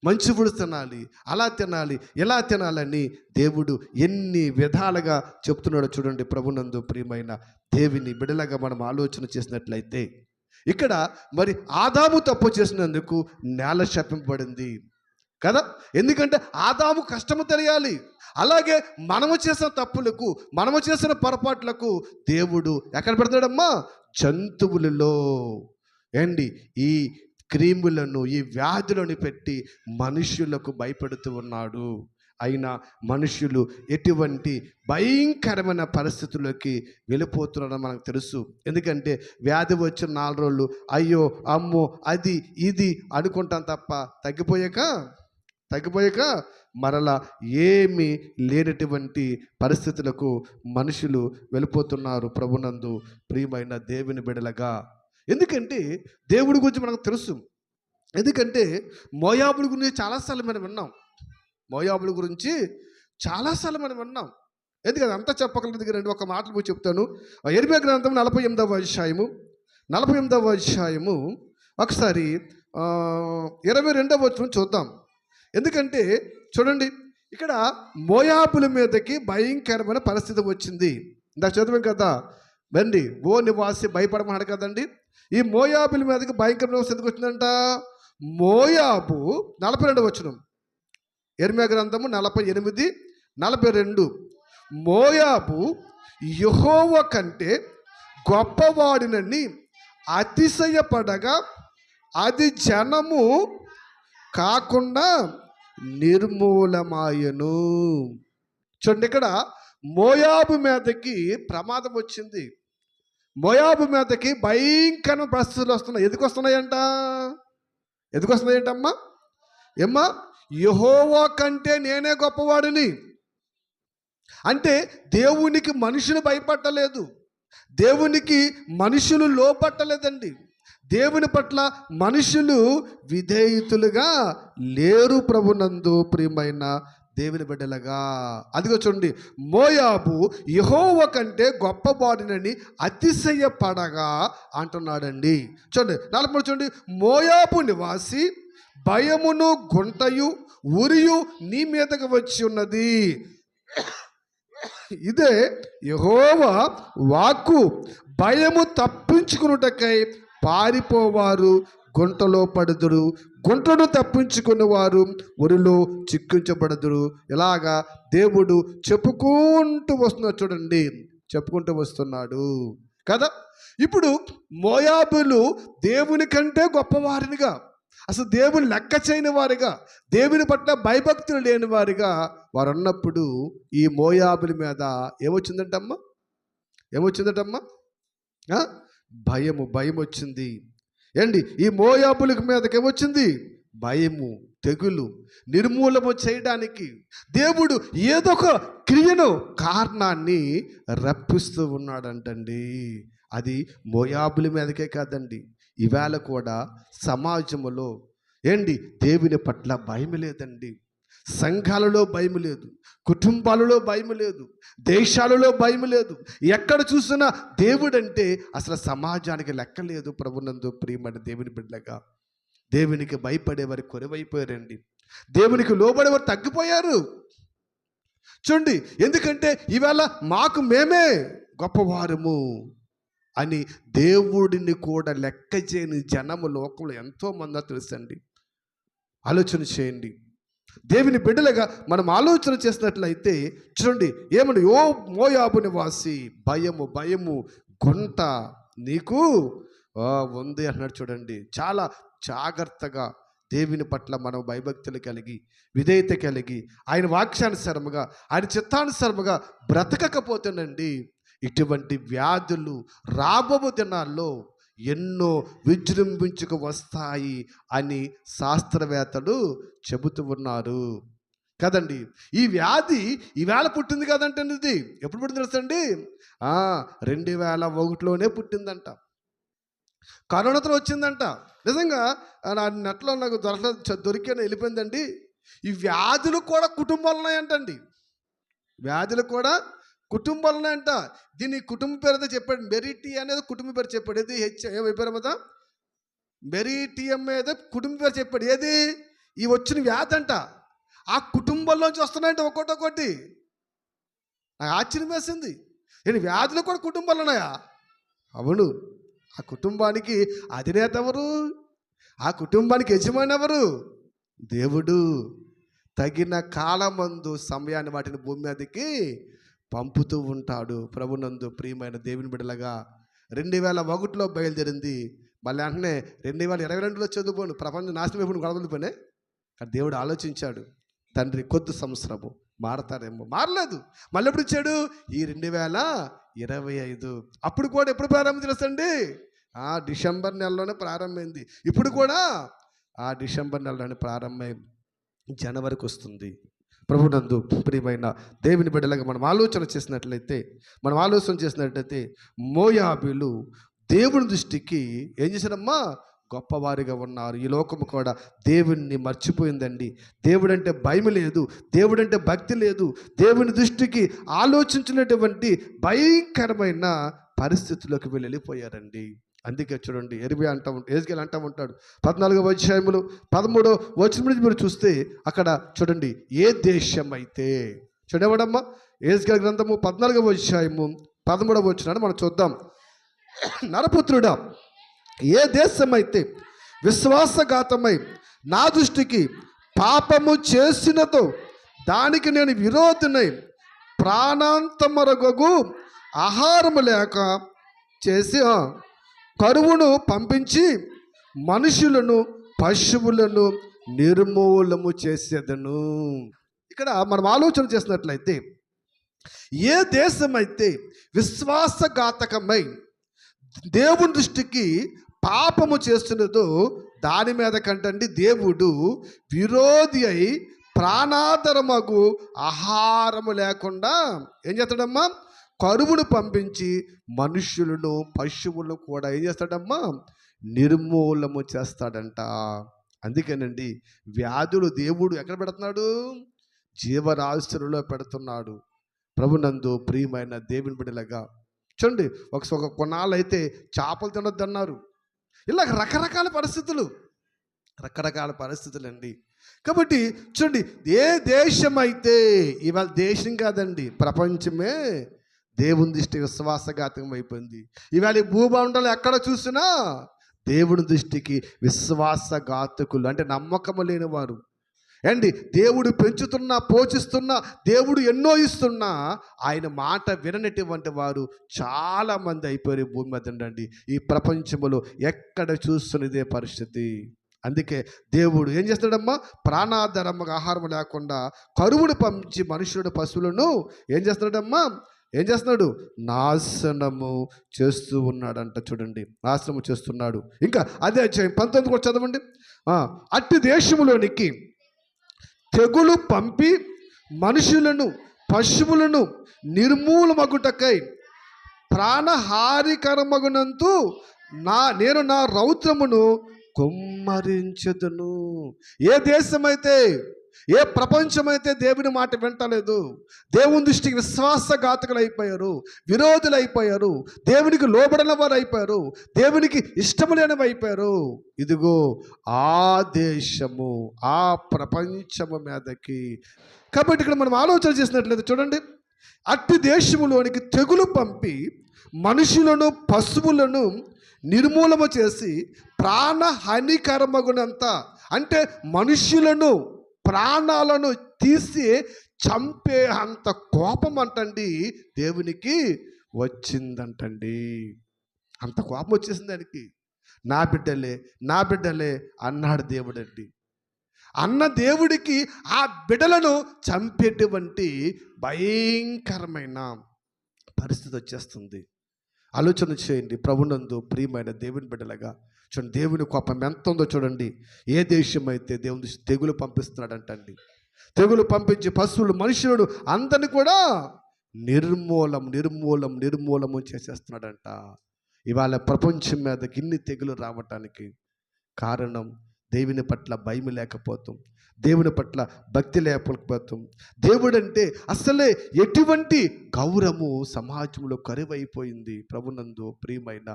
మంచి ఫుడ్ తినాలి, అలా తినాలి, ఇలా తినాలని దేవుడు ఎన్ని విధాలుగా చెప్తున్నాడో చూడండి. ప్రభునందు ప్రియమైన దేవుని బిడ్డలుగా మనం ఆలోచన చేసినట్లయితే ఇక్కడ మరి ఆదాము తప్పు చేసినందుకు నేల శపింపబడింది కదా. ఎందుకంటే ఆదాము కష్టము తెలియాలి. అలాగే మనము చేసిన తప్పులకు, మనము చేసిన పొరపాట్లకు దేవుడు ఎక్కడ పెడతాడమ్మా? జంతువులలో ఈ క్రిములను, ఈ వ్యాధులను పెట్టి మనుషులకు భయపెడుతూ ఉన్నాడు. అయినా మనుషులు ఎటువంటి భయంకరమైన పరిస్థితుల్లోకి వెళ్ళిపోతున్నారని మనకు తెలుసు. ఎందుకంటే వ్యాధి వచ్చిన 4 రోజులు అయ్యో అమ్మో అది ఇది అనుకుంటాం తప్ప తగ్గిపోయాక మరలా ఏమీ లేనటువంటి పరిస్థితులకు మనుషులు వెళ్ళిపోతున్నారు. ప్రభునందు ప్రియమైన దేవుని బిడలగా. ఎందుకంటే దేవుడి గురించి మనకు తెలుసు. ఎందుకంటే మోయాబుల గురించి చాలాసార్లు మనం విన్నాం. మోయాబుల గురించి చాలాసార్లు మనం విన్నాం. ఎందుకంటే అంతా చెప్పగలదు. దగ్గర ఒక మాటలు చెప్తాను. యెరెమీయా గ్రంథం 48వ అధ్యాయము 48వ అధ్యాయము ఒకసారి 22వ వచనం చూద్దాం. ఎందుకంటే చూడండి, ఇక్కడ మోయాబుల మీదకి భయంకరమైన పరిస్థితి వచ్చింది. ఇందాక చదివాం కదా, రండి ఓ నివాసి భయపడమన్నాడు కదండి. ఈ మోయాబుల మీదకి భయంకరమైన పరిస్థితి ఎందుకు వచ్చిందంట? మోయాబు 42వ వచనం, యెర్మీయా గ్రంథము 48:42. మోయాబు యెహోవా కంటే గొప్పవాడినని అతిశయపడగా అది జనము కాకుండా నిర్మూలమాయను. చూడండి, ఇక్కడ మోయాబు మీదకి ప్రమాదం వచ్చింది. మోయాబు మీదకి భయంకరమైన పరిస్థితులు వస్తున్నాయి. ఎందుకు వస్తున్నాయంట? ఎందుకు వస్తున్నాయంటమ్మా? ఏమ్మా? యెహోవా కంటే నేనే గొప్పవాడిని అంటే దేవునికి మనుషులు భయపడలేదు, దేవునికి మనుషులు లోపట్టలేదండి. దేవుని పట్ల మనుషులు విధేయుతులుగా లేరు ప్రభునందు ప్రియమైన దేవుని బిడ్డలుగా. అదిగో చూడండి, మోయాబు యెహోవా కంటే గొప్పవాడినని అతిశయపడగా అంటున్నాడండి. చూడండి 43 చూడండి, మోయాబు నివాసి భయమును గుంటయు ఉరియు నీ మీదకి వచ్చి ఉన్నది. ఇదే యెహోవా వాక్కు, భయము తప్పించుకున్నటకై పారిపోవారు గుంటలో పడుదురు, గుంటను తప్పించుకునేవారు ఉరిలో చిక్కించబడదురు. ఇలాగా దేవుడు చెప్పుకుంటూ వస్తున్నాడు. చూడండి, చెప్పుకుంటూ వస్తున్నాడు కదా. ఇప్పుడు మోయాబులు దేవుని కంటే గొప్పవారినిగా, అసలు దేవుని లెక్క చేయని వారిగా, దేవుని పట్ల భయభక్తులు లేని వారిగా వారు ఉన్నప్పుడు ఈ మోయాబుల మీద ఏమొచ్చిందంటమ్మా? ఏమొచ్చిందటమ్మా? భయం వచ్చింది. ఏంటి? ఈ మోయాబుల మీదకి ఏమొచ్చింది? భయము, తెగులు నిర్మూలన చేయడానికి దేవుడు ఏదో ఒక క్రియను, కారణాన్ని రప్పిస్తూ ఉన్నాడంటండి. అది మోయాబుల మీదకే కాదండి, ఈవేళ కూడా సమాజంలో ఏంటి దేవుని పట్ల భయం లేదండి. సంఘాలలో భయం లేదు, కుటుంబాలలో భయం లేదు, దేశాలలో భయం లేదు. ఎక్కడ చూసినా దేవుడు అంటే అసలు సమాజానికి లెక్క లేదు. ప్రభునందు ప్రియమైన దేవుని బిడ్డగా దేవునికి భయపడేవారు కొరవైపోయారండి, దేవునికి లోబడేవారు తగ్గిపోయారు. చూడండి, ఎందుకంటే ఈవేళ మాకు మేమే గొప్పవారము అని దేవుడిని కూడా లెక్క చేయని జనము లోకంలో ఎంతోమంది తెలుసండి. ఆలోచన చేయండి. దేవుని బిడ్డలుగా మనం ఆలోచన చేసినట్లయితే చూడండి, ఏమని? ఓ మోయాబు నివాసి భయము గుంట నీకు ఉంది అన్నాడు. చూడండి, చాలా జాగ్రత్తగా దేవుని పట్ల మనం భయభక్తులు కలిగి, విధేయత కలిగి, ఆయన వాక్యానుసారముగా, ఆయన చిత్తానుసారముగా బ్రతకకపోతేనండి ఇటువంటి వ్యాధులు రాబో దినాల్లో ఎన్నో విజృంభించుకు వస్తాయి అని శాస్త్రవేత్తలు చెబుతూ ఉన్నారు కదండి. ఈ వ్యాధి ఈవేళ పుట్టింది కదంటే, ఇది ఎప్పుడు పుట్టింది తెలుసండి? 2001లోనే పుట్టిందంట. కరోనాతో వచ్చిందంట. నిజంగా నా నెట్లో నాకు దొరికే వెళ్ళిపోయిందండి. ఈ వ్యాధులు కూడా కుటుంబాలు ఉన్నాయంటండి. వ్యాధులు కూడా కుటుంబాలు ఉన్నాయంట. దీని కుటుంబ పేరుతో చెప్పాడు. మెరిటీ అనేది కుటుంబ పేరు చెప్పాడు. ఏది ఏమైపోయారు కదా, మెరిటియం మీద కుటుంబ పేరు చెప్పాడు. ఏది? ఈ వచ్చిన వ్యాధి అంట ఆ కుటుంబంలోంచి వస్తున్నాయంట ఒక్కొక్కటి. నాకు ఆశ్చర్యం వేసింది. నేను వ్యాధులు కూడా కుటుంబాలు ఉన్నాయా? అవును. ఆ కుటుంబానికి అధినేత ఎవరు? ఆ కుటుంబానికి యజమాని ఎవరు? దేవుడు. తగిన కాలమందు సమయాన్ని వాటిని భూమి మీదకి పంపుతూ ఉంటాడు. ప్రభునందు ప్రియమైన దేవుని బిడ్డలుగా 2001లో బయలుదేరింది. మళ్ళీ వెంటనే 2022లో చదువుకోను, ప్రపంచం నాశనం అయిపోయిన గొడవలు పోయినా. కానీ దేవుడు ఆలోచించాడు, తండ్రి కొద్ది సంవత్సరము మారతారేమో. మారలేదు. మళ్ళీ ఎప్పుడు ఇచ్చాడు? ఈ 2025. అప్పుడు కూడా ఎప్పుడు ప్రారంభం తెలుసండి? డిసెంబర్ నెలలోనే ప్రారంభమైంది. ఇప్పుడు కూడా డిసెంబర్ నెలలోనే ప్రారంభమై జనవరికి వస్తుంది. ప్రభునందు ప్రియమైన దేవుని బిడ్డలుగా మనం ఆలోచన చేసినట్లయితే మోయాబీలు దేవుని దృష్టికి ఏం చేశారమ్మా? గొప్పవారిగా ఉన్నారు. ఈ లోకము కూడా దేవుణ్ణి మర్చిపోయిందండి. దేవుడంటే భయం లేదు, దేవుడంటే భక్తి లేదు. దేవుని దృష్టికి ఆలోచించినటువంటి భయంకరమైన పరిస్థితుల్లోకి వెళ్ళిపోయారండి. అందుకే చూడండి ఎజ్కేల్ అంటూ ఉంటాడు 14వ అధ్యాయములు 13వ వచనం నుంచి మీరు చూస్తే అక్కడ చూడండి ఏ దేశం అయితే చూడవడమ్మా ఎజ్కేల్ గ్రంథము 14వ అధ్యాయము 13వ వచనాన్ని మనం చూద్దాం. నరపుత్రుడా, ఏ దేశం అయితే విశ్వాసఘాతమై నా దృష్టికి పాపము చేసినదో దానికి నేను విరోధినై ప్రాణాంతమరగగు ఆహారము లేక చేసి కరువును పంపించి మనుషులను పశువులను నిర్మూలము చేసేదను. ఇక్కడ మనం ఆలోచన చేసినట్లయితే ఏ దేశం అయితే విశ్వాసఘాతకమై దేవుని దృష్టికి పాపము చేస్తున్నదో దాని మీద కంటండి దేవుడు విరోధి అయి ప్రాణాధారమగు ఆహారము లేకుండా ఏం చేస్తాడమ్మా, కరువును పంపించి మనుషులను పశువులను కూడా ఏం చేస్తాడమ్మా, నిర్మూలము చేస్తాడంట. అందుకేనండి వ్యాధులు దేవుడు ఎక్కడ పెడుతున్నాడు, జీవరాశులలో పెడుతున్నాడు. ప్రభునందు ప్రియమైన దేవుని బిడ్డలుగా చూడండి, ఒక కొన్నాళ్ళు అయితే చేపలు తినొద్దన్నారు. ఇలా రకరకాల పరిస్థితులు అండి. కాబట్టి చూడండి, ఏ దేశం అయితే, ఇవాళ దేశం కాదండి ప్రపంచమే దేవుని దృష్టి విశ్వాసఘాతకం అయిపోయింది. ఇవాళ ఈ భూభాండాలు ఎక్కడ చూసినా దేవుని దృష్టికి విశ్వాసఘాతకులు, అంటే నమ్మకము లేని వారు అండి. దేవుడు పెంచుతున్నా పోషిస్తున్నా, దేవుడు ఎన్నో ఇస్తున్నా ఆయన మాట విననటువంటి వారు చాలామంది అయిపోయారు భూమి మీద అండి. ఈ ప్రపంచంలో ఎక్కడ చూస్తున్నదే పరిస్థితి. అందుకే దేవుడు ఏం చేస్తాడమ్మా, ప్రాణాధారముగా ఆహారం లేకుండా కరువును పంపించి మనుషుడు పశువులను ఏం చేస్తున్నాడు, నాశనము చేస్తూ ఉన్నాడంట. చూడండి, నాశనము చేస్తున్నాడు. ఇంకా అదే అధ్యాయం 19 కూడా చదవండి. అట్టి దేశములోనికి తెగులు పంపి మనుషులను పశువులను నిర్మూలమగుటకై ప్రాణహారికరమగునంతు నేను నా రౌద్రమును కుమ్మరించదును. ఏ దేశమైతే, ఏ ప్రపంచమైతే దేవుని మాట వింటలేదు, దేవుని దృష్టికి విశ్వాసఘాతకులు అయిపోయారు, విరోధులు అయిపోయారు, దేవునికి లోబడిన వారు అయిపోయారు, దేవునికి ఇష్టము లేనివి అయిపోయారు, ఇదిగో ఆ దేశము ఆ ప్రపంచము మీదకి. కాబట్టి ఇక్కడ మనం ఆలోచన చేసినట్లయితే చూడండి, అట్టి దేశములోనికి తెగులు పంపి మనుషులను పశువులను నిర్మూలన చేసి ప్రాణహానికరమగునంత, అంటే మనుషులను ప్రాణాలను తీసి చంపే అంత కోపం అంటండి దేవునికి వచ్చిందంటండి. అంత కోపం వచ్చేసింది దానికి. నా బిడ్డలే అన్నాడు దేవుడండి. అన్న దేవుడికి ఆ బిడ్డలను చంపేటువంటి భయంకరమైన పరిస్థితి వచ్చేస్తుంది. ఆలోచన చేయండి ప్రభునందు ప్రియమైన దేవుని బిడ్డలుగా. చూడండి, దేవుని కోపం ఎంత ఉందో చూడండి. ఏ దేశం అయితే దేవుని తెగులు పంపిస్తున్నాడంటండి, తెగులు పంపించి పశువులు మనుషులను అందరిని కూడా నిర్మూలము చేసేస్తున్నాడంట. ఇవాళ ప్రపంచం మీదకి ఇన్ని తెగులు రావటానికి కారణం దేవుని పట్ల భయం లేకపోతాం, దేవుని పట్ల భక్తి లేకపోతాం. దేవుడు అంటే అసలే ఎటువంటి గౌరవము సమాజంలో కరువైపోయింది. ప్రభునందు ప్రియమైన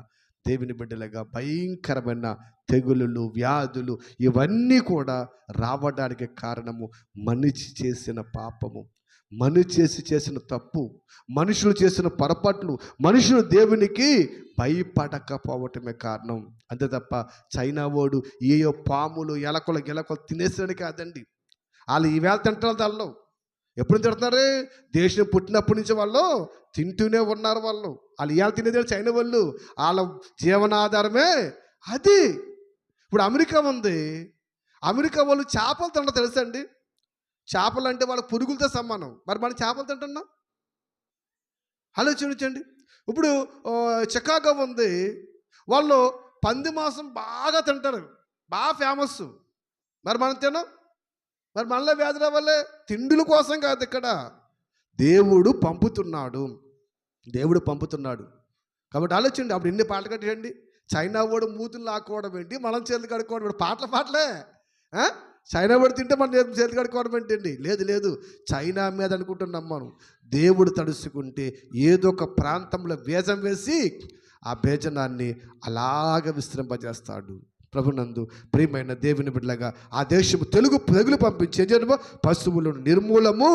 దేవుని బిడ్డలుగా భయంకరమైన తెగులులు, వ్యాధులు ఇవన్నీ కూడా రావడానికి కారణము మనిషి చేసిన పాపము, మనిషి చేసిన తప్పు, మనుషులు చేసిన పొరపాట్లు, మనుషులు దేవునికి భయపడకపోవటమే కారణం. అంతే తప్ప చైనా వాడు ఏయో పాములు ఎలకలు తినేసాడు కాదండి. వాళ్ళు ఈవేళ తింటారు, దానిలో ఎప్పుడు తింటున్నారు, దేశం పుట్టినప్పటి నుంచి వాళ్ళు తింటూనే ఉన్నారు. వాళ్ళు ఇవాళ తినేది చైనా వాళ్ళు, వాళ్ళ జీవనాధారమే అది. ఇప్పుడు అమెరికా ఉంది, అమెరికా వాళ్ళు చేపలు తింటారు తెలుసా అండి. చేపలు అంటే వాళ్ళ పురుగులతో సమానం, మరి మనం చేపలు తింటున్నాం. ఆలోచించండి. ఇప్పుడు చికాగో ఉంది, వాళ్ళు పంది మాంసం బాగా తింటారు, బాగా ఫేమస్. మరి మనం తినం, మరి మనలో వ్యాధి రావాలే. తిండుల కోసం కాదు, ఇక్కడ దేవుడు పంపుతున్నాడు. కాబట్టి ఆలోచించండి. అప్పుడు ఎన్ని పాటలు కట్టండి. చైనా వాడు మూతులు లాక్కోవడం ఏంటి, మనం చేతులు కడుక్కోవడం ఏంటి, పాటలే. చైనా వాడు తింటే మనం చేతులు కడుక్కోవడం ఏంటండి. లేదు, చైనా మీద అనుకుంటున్నాం మనం. దేవుడు తడుచుకుంటే ఏదో ఒక ప్రాంతంలో బీజం వేసి ఆ భేజనాన్ని అలాగ విస్తరింపజేస్తాడు. ప్రభునందు ప్రియమైన దేవుని బిడ్డలాగా ఆ దేశము తెగులు పంపించి ఏం చేయను, పశువులను నిర్మూలము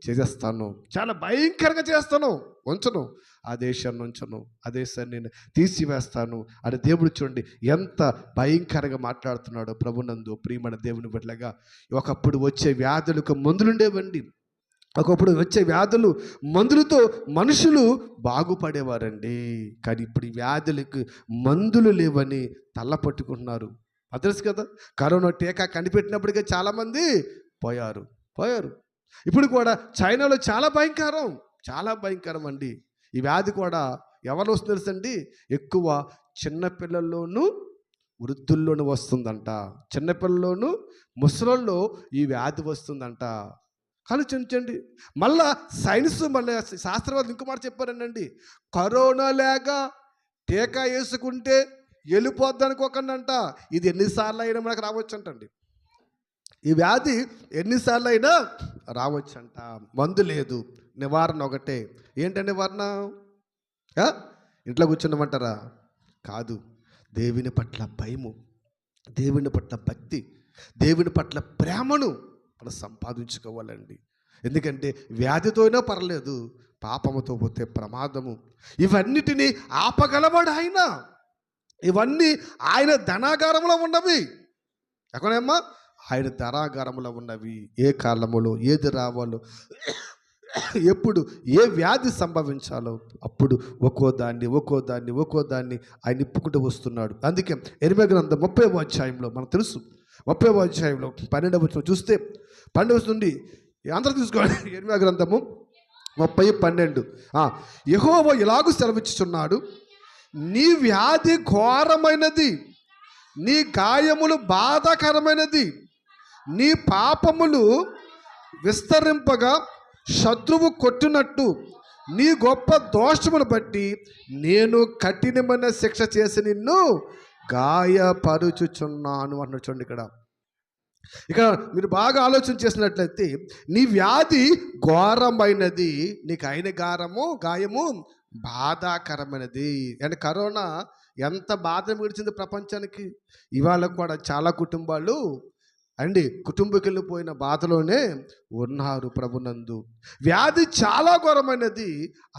చేసేస్తాను, చాలా భయంకరంగా చేస్తాను, ఉంచను, ఆ దేశాన్ని ఉంచను, ఆ దేశాన్ని నేను తీసివేస్తాను అని దేవుడు చూడండి ఎంత భయంకరంగా మాట్లాడుతున్నాడో. ప్రభునందు ప్రియమైన దేవుని బిడ్డలాగా ఒకప్పుడు వచ్చే వ్యాధులకు మందులుండేవండి. ఒకప్పుడు వచ్చే వ్యాధులు మందులతో మనుషులు బాగుపడేవారండి. కానీ ఇప్పుడు ఈ వ్యాధులకు మందులు లేవని తల్ల పట్టుకుంటున్నారు. తెలుసు కదా, కరోనా టీకా కనిపెట్టినప్పటికే చాలామంది పోయారు. ఇప్పుడు కూడా చైనాలో చాలా భయంకరం అండి. ఈ వ్యాధి కూడా ఎవరు వస్తుంది తెలుసండి, ఎక్కువ చిన్నపిల్లల్లోనూ వృద్ధుల్లోనూ వస్తుందంట. చిన్నపిల్లల్లోనూ ముసలోళ్ళు ఈ వ్యాధి వస్తుందంట. ఆలోచించండి. మళ్ళా సైన్స్ మళ్ళీ శాస్త్రవాదులు ఇంకో మాట చెప్పారండి, కరోనా లేక టీకా వేసుకుంటే వెళ్ళిపోద్ది అనుకోకండి. ఇది ఎన్నిసార్లు అయినా మనకు రావచ్చంటండి. ఈ వ్యాధి ఎన్నిసార్లు అయినా రావచ్చంట. మందు లేదు, నివారణ ఒకటే. ఏంటంటే నివారణ? ఇంట్లో కూర్చున్నామంటారా? కాదు, దేవుని పట్ల భయము, దేవుని పట్ల భక్తి, దేవుని పట్ల ప్రేమను మనం సంపాదించుకోవాలండి. ఎందుకంటే వ్యాధితోనే పర్లేదు, పాపముతో పోతే ప్రమాదము. ఇవన్నిటినీ ఆపగలవాడు ఆయన. ఇవన్నీ ఆయన ధనాగారంలో ఉన్నవి. ఎక్కడేమ్మా? ఆయన ధనాగారంలో ఉన్నవి. ఏ కాలములో ఏది రావాలో, ఎప్పుడు ఏ వ్యాధి సంభవించాలో అప్పుడు ఒక్కో దాన్ని ఆయన ఇప్పుకుంటూ వస్తున్నాడు. అందుకే యెరెమీయా గ్రంథం 30వ అధ్యాయంలో మనకు తెలుసు, 30వ అధ్యాయంలో 12వ వచనం చూస్తే, 12వ నుండి అందరూ తీసుకోండి. యెరెమీయా గ్రంథము 30:12. యెహోవా ఇలాగూ సెలవిచ్చుచున్నాడు, నీ వ్యాధి ఘోరమైనది, నీ గాయములు బాధాకరమైనది, నీ పాపములు విస్తరింపగా శత్రువు కొట్టినట్టు నీ గొప్ప దోషమును బట్టి నేను కఠినమైన శిక్ష చేసి నిన్ను గాయపరుచుచున్నాను అన్నాడు. చూడండి, ఇక్కడ మీరు బాగా ఆలోచన చేసినట్లయితే నీ వ్యాధి ఘోరమైనది, నీకు అయిన గాయము బాధాకరమైనది. అంటే కరోనా ఎంత బాధ విడిచింది ప్రపంచానికి. ఇవాళ కూడా చాలా కుటుంబాలు కుటుంబకి వెళ్ళిపోయిన బాధలోనే ఉన్నారు. ప్రభునందు వ్యాధి చాలా ఘోరమైనది,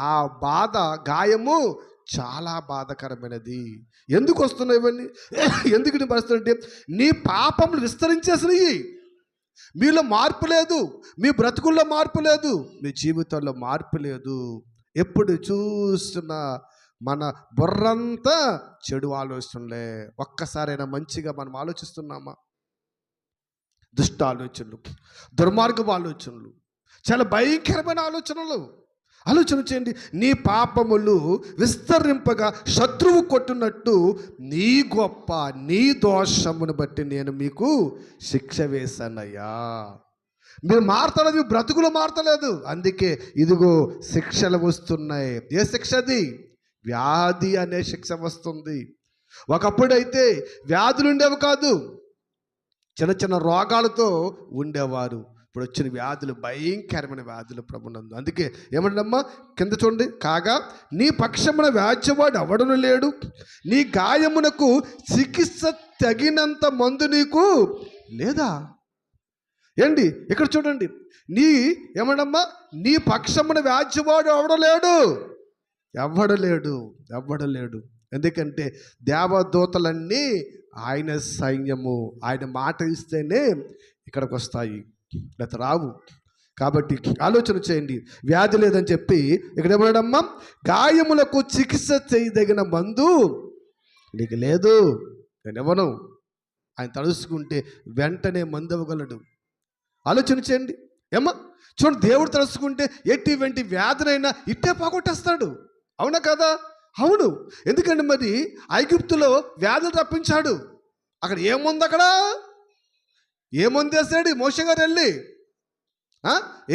ఆ బాధ గాయము చాలా బాధాకరమైనది. ఎందుకు వస్తున్నాయి ఇవన్నీ? ఎందుకు వస్తుందంటే నీ పాపములు విస్తరించేసినవి. మీలో మార్పు లేదు, మీ బ్రతుకుల్లో మార్పు లేదు, మీ జీవితంలో మార్పు లేదు. ఎప్పుడు చూస్తున్నా మన బుర్రంతా చెడు ఆలోచనలే. ఒక్కసారైనా మంచిగా మనం ఆలోచిస్తున్నామా? దుష్ట ఆలోచనలు, దుర్మార్గపు ఆలోచనలు, చాలా భయంకరమైన ఆలోచనలు. ఆలోచన చేయండి. నీ పాపములు విస్తరింపగా శత్రువు కొట్టున్నట్టు నీ దోషమును బట్టి నేను మీకు శిక్ష వేశానయ్యా. మీరు మారతలేదు, మీ బ్రతుకులు మారతలేదు. అందుకే ఇదిగో శిక్షలు వస్తున్నాయి. ఏ శిక్ష అది? వ్యాధి అనే శిక్ష వస్తుంది. ఒకప్పుడైతే వ్యాధులు ఉండేవి కాదు, చిన్న చిన్న రోగాలతో ఉండేవారు. ఇప్పుడు వచ్చిన వ్యాధులు భయంకరమైన వ్యాధులు ప్రభునందు. అందుకే ఏమంటమ్మా కింద చూడండి, కాగా నీ పక్షమున వ్యాజ్యవాడు ఎవడను లేడు, నీ గాయమునకు చికిత్స తగినంత మందు నీకు లేదా? ఇక్కడ చూడండి, ఏమన్నమ్మా నీ పక్షమున వ్యాజ్యవాడు ఎవడు లేడు. ఎందుకంటే దేవదూతలన్నీ ఆయన సైన్యము. ఆయన మాట ఇస్తేనే ఇక్కడికి వస్తాయి, లేకపోతే రావు. కాబట్టి ఆలోచన చేయండి. వ్యాధి లేదని చెప్పి ఇక్కడ ఏమన్నాడమ్మా, గాయములకు చికిత్స చేయదగిన మందు నీకు లేదు, నేను ఇవ్వను. ఆయన తలుసుకుంటే వెంటనే మందు ఇవ్వగలడు. ఆలోచన చేయండి. చూడండి, దేవుడు తలుసుకుంటే ఎటువంటి వ్యాధినైనా ఇట్టే పోగొట్టేస్తాడు. అవునా కదా? అవును. ఎందుకంటే మరి ఐగుప్తులో వ్యాధులు తప్పించాడు. అక్కడ ఏముంది? ఏముందేసాడు మోషే గారు వెళ్ళి?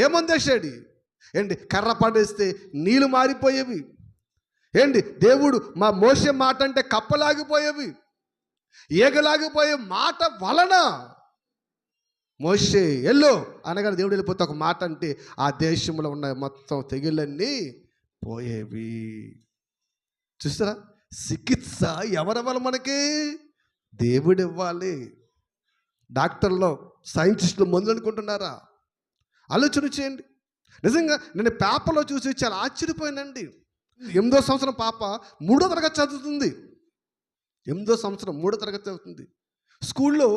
ఏముందేసాడు? కర్ర పడేస్తే నీళ్ళు మారిపోయేవి. దేవుడు మా మోషే మాట అంటే కప్పలాగిపోయేవి, ఏగలాగిపోయే మాట వలన మోషే ఎల్లో అనగానే దేవుడు వెళ్ళిపోతే ఒక మాట అంటే ఆ దేశంలో ఉన్న మొత్తం తెగుళ్ళన్నీ పోయేవి. చూస్తారా? చికిత్స ఎవరివ్వాలి మనకి? దేవుడు ఇవ్వాలి. డాక్టర్లు సైంటిస్టులు మందులు అనుకుంటున్నారా? ఆలోచన చేయండి. నిజంగా నేను పేపర్లో చూసి చాలా ఆశ్చర్యపోయానండి. 8వ సంవత్సరం పాప 3వ తరగతి చదువుతుంది. 8వ సంవత్సరం 3వ తరగతి చదువుతుంది. స్కూల్లో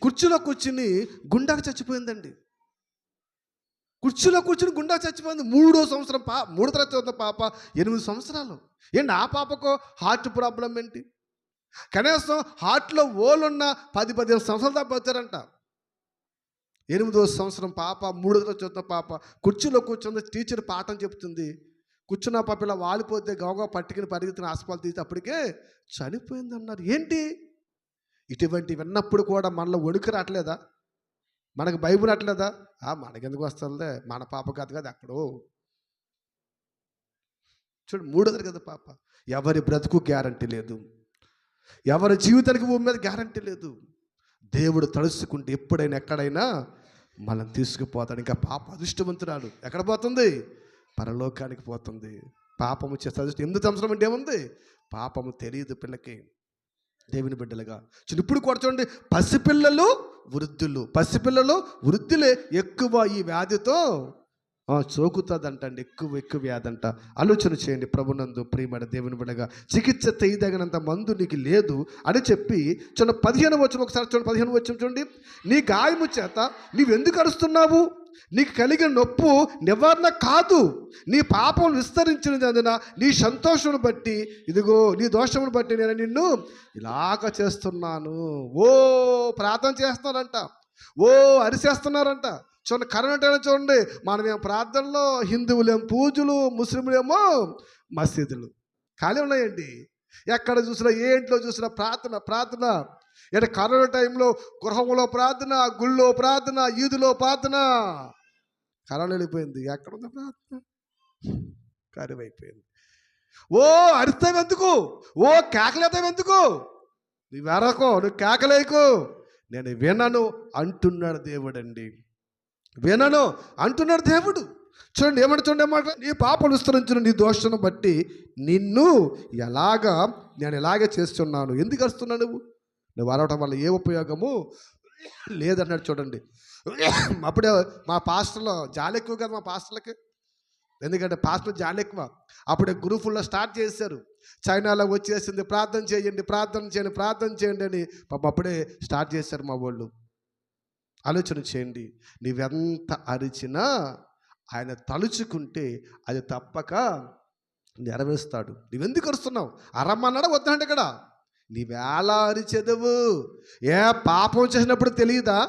కుర్చీలో కూర్చుని గుండాకి చచ్చిపోయిందండి. కుర్చీలో కూర్చుని గుండాకి చచ్చిపోయింది. 3వ సంవత్సరం 3వ తరగతి చదువుతున్న పాప 8 సంవత్సరాలు. ఏంటి ఆ పాపకు హార్ట్ ప్రాబ్లం ఏంటి? కనీసం హార్ట్లో ఓలున్న 10-15 సంవత్సరాలు దాకా పోతారంట. 8వ సంవత్సరం పాప 3వ తరగతి చదువుతున్న పాప కుర్చీలో కూర్చుంది. టీచర్ పాఠం చెప్తుంది. కూర్చున్న పాప ఇలా వాలిపోతే గవగా పట్టుకుని పరిగెత్తిన హాస్పిటల్ తీసి అప్పటికే చనిపోయింది అన్నారు. ఏంటి ఇటువంటి విన్నప్పుడు కూడా మనలో వణుకు రావట్లేదా? మనకు బైబుల్ రావట్లేదా? మనకెందుకు వస్తుందే, మన పాప కాదు కదా ఎక్కడో. చూడు 3వ తరగతి పాప. ఎవరి బ్రతుకు గ్యారంటీ లేదు, ఎవరి జీవితానికి భూమి మీద గ్యారంటీ లేదు. దేవుడు తలుసుకుంటే ఎప్పుడైనా ఎక్కడైనా మనం తీసుకుపోతాడు. ఇంకా పాప అదృష్టవంతురాలు. ఎక్కడ పోతుంది? పరలోకానికి పోతుంది. పాపము చేస్తే అదృష్టం. 8 సంవత్సరం అంటే ఏముంది? పాపము తెలియదు పిల్లకి. దేవుని బిడ్డలుగా ఇప్పుడు కూడా చూడండి, పసిపిల్లలు వృద్ధులే ఎక్కువ ఈ వ్యాధితో సోకుతుందంటండి. ఎక్కువ వ్యాధి అంట. ఆలోచన చేయండి. ప్రభునందు ప్రియమైన దేవుని బిడ్డగా చికిత్స చేయదగినంత మందు నీకు లేదు అని చెప్పి చూడండి 15వ వచనం ఒకసారి చూడండి. 15వ వచనం చూడండి. నీ గాయము చేత నీవెందుకు అరుస్తున్నావు? నీకు కలిగిన నొప్పు నివారణ కాదు, నీ పాపం విస్తరించినందున నీ సంతోషమును బట్టి, ఇదిగో నీ దోషమును బట్టి నేను నిన్ను ఇలాగ చేస్తున్నాను. ప్రార్థన చేస్తున్నారంట, అరిచేస్తున్నారంట. చూడండి, కరోనా టైంలో చూడండి, మనమేమో ప్రార్థనలో హిందువులేమో పూజలు, ముస్లింలేమో మసీదులు ఖాళీ ఉన్నాయండి. ఎక్కడ చూసినా ఏ ఇంట్లో చూసినా ప్రార్థన. అంటే కరోనా టైంలో గృహంలో ప్రార్థన, గుళ్ళో ప్రార్థన, ఈదులో ప్రార్థన. కరోనా వెళ్ళిపోయింది, ఎక్కడుంది ప్రార్థన? కరువైపోయింది. అరిస్తావెందుకు? కేకలేతావెందుకు? నువ్వు కేకలేకు, నేను వినను అంటున్నాడు దేవుడు అండి. వినను అంటున్నాడు దేవుడు. చూడండి ఏమంటే చూడండి అన్నమాట. నీ పాపలు విస్తరించిన నీ దోషను బట్టి నిన్ను నేను ఎలాగే చేస్తున్నాను. ఎందుకు అరుస్తున్నావు? నువ్వు అరవటం వల్ల ఏ ఉపయోగము లేదన్నాడు. చూడండి, అప్పుడే మా పాస్టర్లో జాలి ఎక్కువ కదా మా పాస్టర్లకి. ఎందుకంటే పాస్టర్ జాలి ఎక్కువ. అప్పుడే గ్రూపుల్లో స్టార్ట్ చేశారు. చైనాలో వచ్చేసింది, ప్రార్థన చేయండి అని అప్పుడే స్టార్ట్ చేశారు మా వాళ్ళు. ఆలోచన చేయండి, నీవెంత అరిచినా ఆయన తలుచుకుంటే అది తప్పక నెరవేరుస్తాడు. నువ్వెందుకు అరుస్తున్నావు? అరమ్మన్నాడా వద్దంటే ఇక్కడ నీవేళ అరిచెదవు. పాపం చేసినప్పుడు తెలియదా?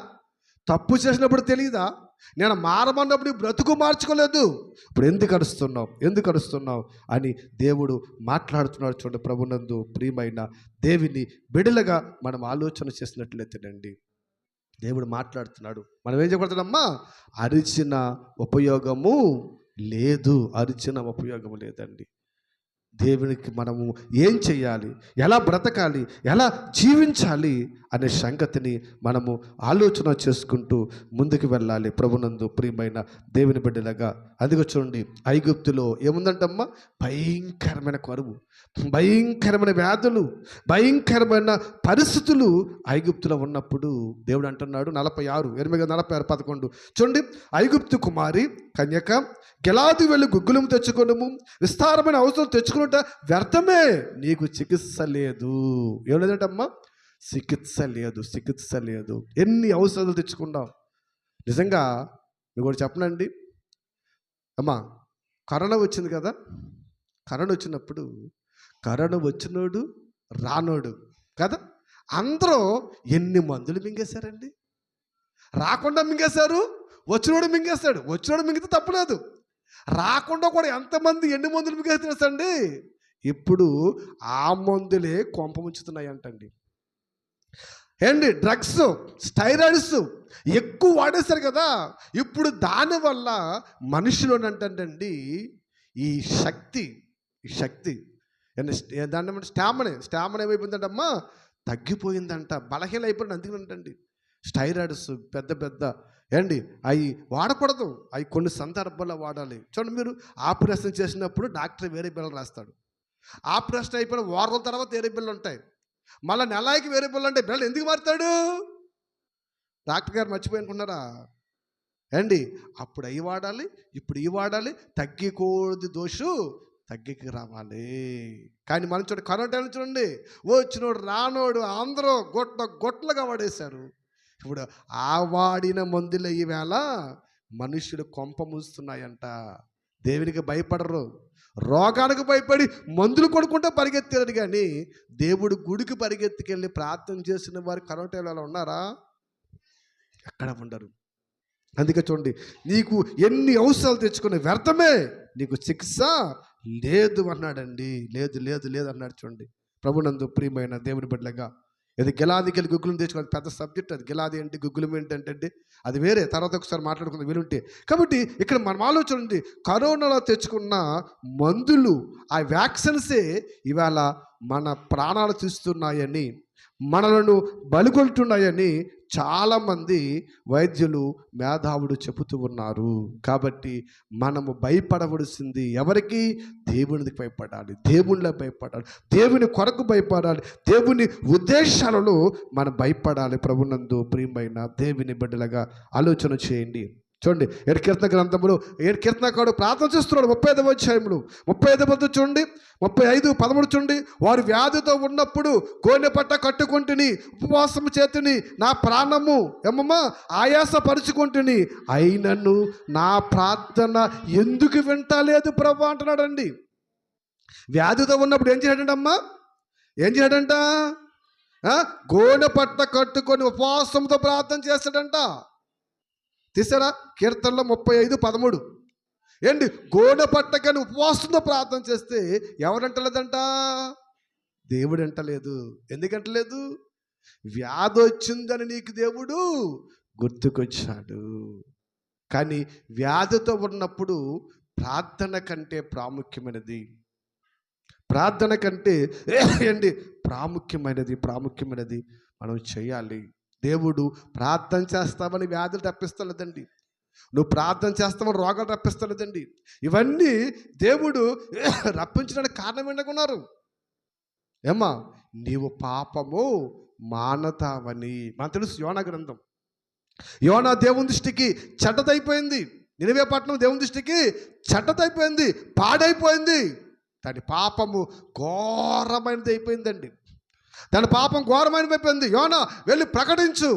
తప్పు చేసినప్పుడు తెలియదా? నేను మారమన్నప్పుడు బ్రతుకు మార్చుకోలేదు. ఇప్పుడు ఎందుకు అరుస్తున్నావు అని దేవుడు మాట్లాడుతున్నాడు. చూడండి, ప్రభునందు ప్రియమైన దేవుని బిడ్డలుగా మనం ఆలోచన చేసినట్లయితేనండి దేవుడు మాట్లాడుతున్నాడు. మనం ఏం చెప్పబడుతున్నామ్మా? అరిచిన ఉపయోగము లేదండి. దేవునికి మనము ఏం చేయాలి, ఎలా బ్రతకాలి, ఎలా జీవించాలి అనే సంగతిని మనము ఆలోచన చేసుకుంటూ ముందుకు వెళ్ళాలి. ప్రభునందు ప్రియమైన దేవుని బిడ్డలుగా. అందుకే చూడండి, ఐగుప్తులో ఏముందంటమ్మా? భయంకరమైన కరువు, భయంకరమైన వ్యాధులు, భయంకరమైన పరిస్థితులు ఐగుప్తులో ఉన్నప్పుడు దేవుడు అంటున్నాడు 46:11 చూడండి. ఐగుప్తు కుమారి కన్యక, గెలాదు వెళ్ళి గుగ్గులము తెచ్చుకోవడము, విస్తారమైన ఔషధం తెచ్చుకున్నట వ్యర్థమే, నీకు చికిత్స లేదు. ఏం లేదంటమ్మా? చికిత్స లేదు. ఎన్ని ఔషధాలు తెచ్చుకున్నావు? నిజంగా మీకు కూడా చెప్పనండి అమ్మా, కరోనా వచ్చింది కదా. కరోనా వచ్చినప్పుడు కరోనా వచ్చినోడు రానోడు కదా, అందరూ ఎన్ని మందులు మింగేశారండి. రాకుండా మింగేశారు, వచ్చినోడు మింగేస్తాడు. వచ్చినోడు మింగితే తప్పలేదు, రాకుండా కూడా ఎంతమంది ఎన్ని మందులు మింగేస్తాండి. ఇప్పుడు ఆ మందులే కొంప ముంచుతున్నాయి అంటండి. ఏంటి? డ్రగ్స్, స్టైరాయిడ్స్ ఎక్కువ వాడేశారు కదా. ఇప్పుడు దానివల్ల మనుషులు అంటండి ఈ శక్తి దాన్ని స్టామినా ఏమైపోయిందంటమ్మా? తగ్గిపోయిందంట, బలహీన అయిపోయింది. అందుకనంటండి స్టైరాయిడ్స్ పెద్ద ఏంటి అవి వాడకూడదు. అవి కొన్ని సందర్భాల్లో వాడాలి. చూడండి, మీరు ఆపరేషన్ చేసినప్పుడు డాక్టర్ వేరే బిళ్ళ రాస్తాడు. ఆపరేషన్ అయిపోయిన వారం తర్వాత వేరే బిల్లు ఉంటాయి. మళ్ళీ నెలకి వేరే బిల్లు ఉంటాయి. బిల్లు ఎందుకు మారుతాడు? డాక్టర్ గారు మర్చిపోయినుకున్నారా అండి? అప్పుడు అవి వాడాలి, ఇప్పుడు ఇవి వాడాలి. తగ్గికోది దోషు తగ్గికి రావాలి. కానీ మనం చూడండి, కరోనా చూడండి, వచ్చినోడు రానోడు అందరూ గొట్టలుగా వాడేశారు. ఇప్పుడు ఆ వాడిన మందులు ఈవేళ మనుషులు కొంప మూస్తున్నాయంట. దేవునికి భయపడరు, రోగానికి భయపడి మందులు కొనుక్కుంటే పరిగెత్తారు. కానీ దేవుడు గుడికి పరిగెత్తుకెళ్ళి ప్రార్థన చేసిన వారు కరోనా ఉన్నారా? ఎక్కడ ఉండరు. అందుకే చూడండి, నీకు ఎన్ని అవసరాలు తెచ్చుకునే వ్యర్థమే, నీకు శిక్ష లేదు అన్నాడండి. లేదు లేదు లేదు అన్నాడు. చూడండి, ప్రభునందు ప్రియమైన దేవుని బిడ్డలుగా, ఇది గిలాదికి వెళ్ళి గుగ్గులం తెచ్చుకోవాలి, పెద్ద సబ్జెక్ట్ అది. గిలాది ఏంటి, గుగ్గులం ఏంటంటే అది వేరే, తర్వాత ఒకసారి మాట్లాడుకుందాం వీలుంటే. కాబట్టి ఇక్కడ మనం ఆలోచనండి, కరోనాలో తెచ్చుకున్న మందులు, ఆ వ్యాక్సిన్సే ఇవాళ మన ప్రాణాలు తీస్తున్నాయని, మనలను బలిగొంటున్నాయని చాలామంది వైద్యులు, మేధావులు చెబుతూ ఉన్నారు. కాబట్టి మనము భయపడవలసింది ఎవరికి? దేవునికి భయపడాలి, దేవుళ్ళ భయపడాలి, దేవుని కొరకు భయపడాలి, దేవుని ఉద్దేశాలలో మనం భయపడాలి. ప్రభునందు ప్రియమైన దేవుని బిడ్డలుగా ఆలోచన చేయండి. చూడండి, 7 కీర్తన గ్రంథములు 7 కీర్తనకారుడు ప్రార్థన చేస్తున్నాడు. 35వ అధ్యాయములు 35 చూడండి, 35:13 చూడండి. వారు వ్యాధితో ఉన్నప్పుడు గోనె పట్ట కట్టుకుంటుని, ఉపవాసము చేతుని, నా ప్రాణము ఏమమ్మా ఆయాసపరుచుకుంటుని, అయినను నా ప్రార్థన ఎందుకు వింటలేదు ప్రభు అంటున్నాడండి. వ్యాధితో ఉన్నప్పుడు ఏం చేయడంటమ్మా? ఏం చేయడంట? గోనె పట్ట కట్టుకొని ఉపవాసంతో ప్రార్థన చేస్తాడంట. తీసారా? కీర్తనలో 35:13 ఏంటి? గోనె పట్టకని ఉపవాసంతో ప్రార్థన చేస్తే ఎవరంటలేదంట? దేవుడు అంటలేదు. ఎందుకంటలేదు? వ్యాధి వచ్చిందని నీకు దేవుడు గుర్తుకొచ్చాడు. కానీ వ్యాధితో ఉన్నప్పుడు ప్రార్థన కంటే ప్రాముఖ్యమైనది, ప్రార్థన కంటే ఏంటి ప్రాముఖ్యమైనది మనం చేయాలి. దేవుడు ప్రార్థన చేస్తామని వ్యాధులు తప్పిస్తలేదండి, నువ్వు ప్రార్థన చేస్తామని రోగాలు రప్పిస్తలేదండి. ఇవన్నీ దేవుడు రప్పించడానికి కారణం ఏంటనుకున్నారు? ఏమ్మా, నీవు పాపము మానతావని. మనకు తెలుసు యోనా గ్రంథం. యోనా దేవుని దృష్టికి చెడ్డదైపోయింది. నినివే పట్టణం దేవుని దృష్టికి చెడ్డదైపోయింది, పాడైపోయింది. దాని పాపము ఘోరమైనది అయిపోయిందండి. దాని పాపం ఘోరమైనది. యోనా వెళ్ళి ప్రకటించు,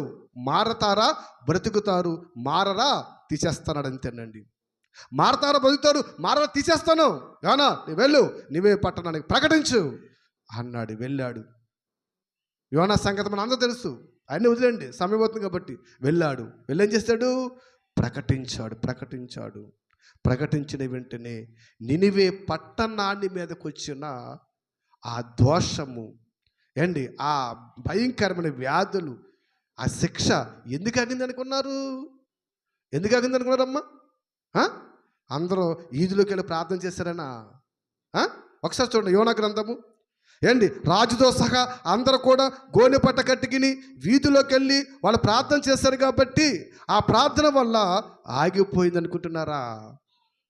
మారతారా బ్రతుకుతారు, మారరా తీసేస్తాడు. అంతేనండి. మారతారా బ్రతుకుతారు, మారరా తీసేస్తాను. యోనా వెళ్ళు, నీవే పట్టణానికి ప్రకటించు అన్నాడు. వెళ్ళాడు. యోనా సంగతి మన అందరూ తెలుసు. అన్నీ వదిలేండి, సమయం అవుతుంది కాబట్టి. వెళ్ళాడు. వెళ్ళేం చేస్తాడు? ప్రకటించాడు. ప్రకటించిన వెంటనే నినివే పట్టణాన్ని మీదకి వచ్చిన ఆ దోషము ఏండి, ఆ భయంకరమైన వ్యాధులు, ఆ శిక్ష ఎందుకు అగింది అనుకున్నారమ్మా? అందరూ ఈదులోకి వెళ్ళి ప్రార్థన చేశారనా? ఒకసారి చూడండి, యోనా గ్రంథము ఏండి, రాజుతో సహా అందరూ కూడా గోనె పట్ట కట్టుకుని వీధిలోకి వెళ్ళి వాళ్ళు ప్రార్థన చేశారు కాబట్టి ఆ ప్రార్థన వల్ల ఆగిపోయింది అనుకుంటున్నారా?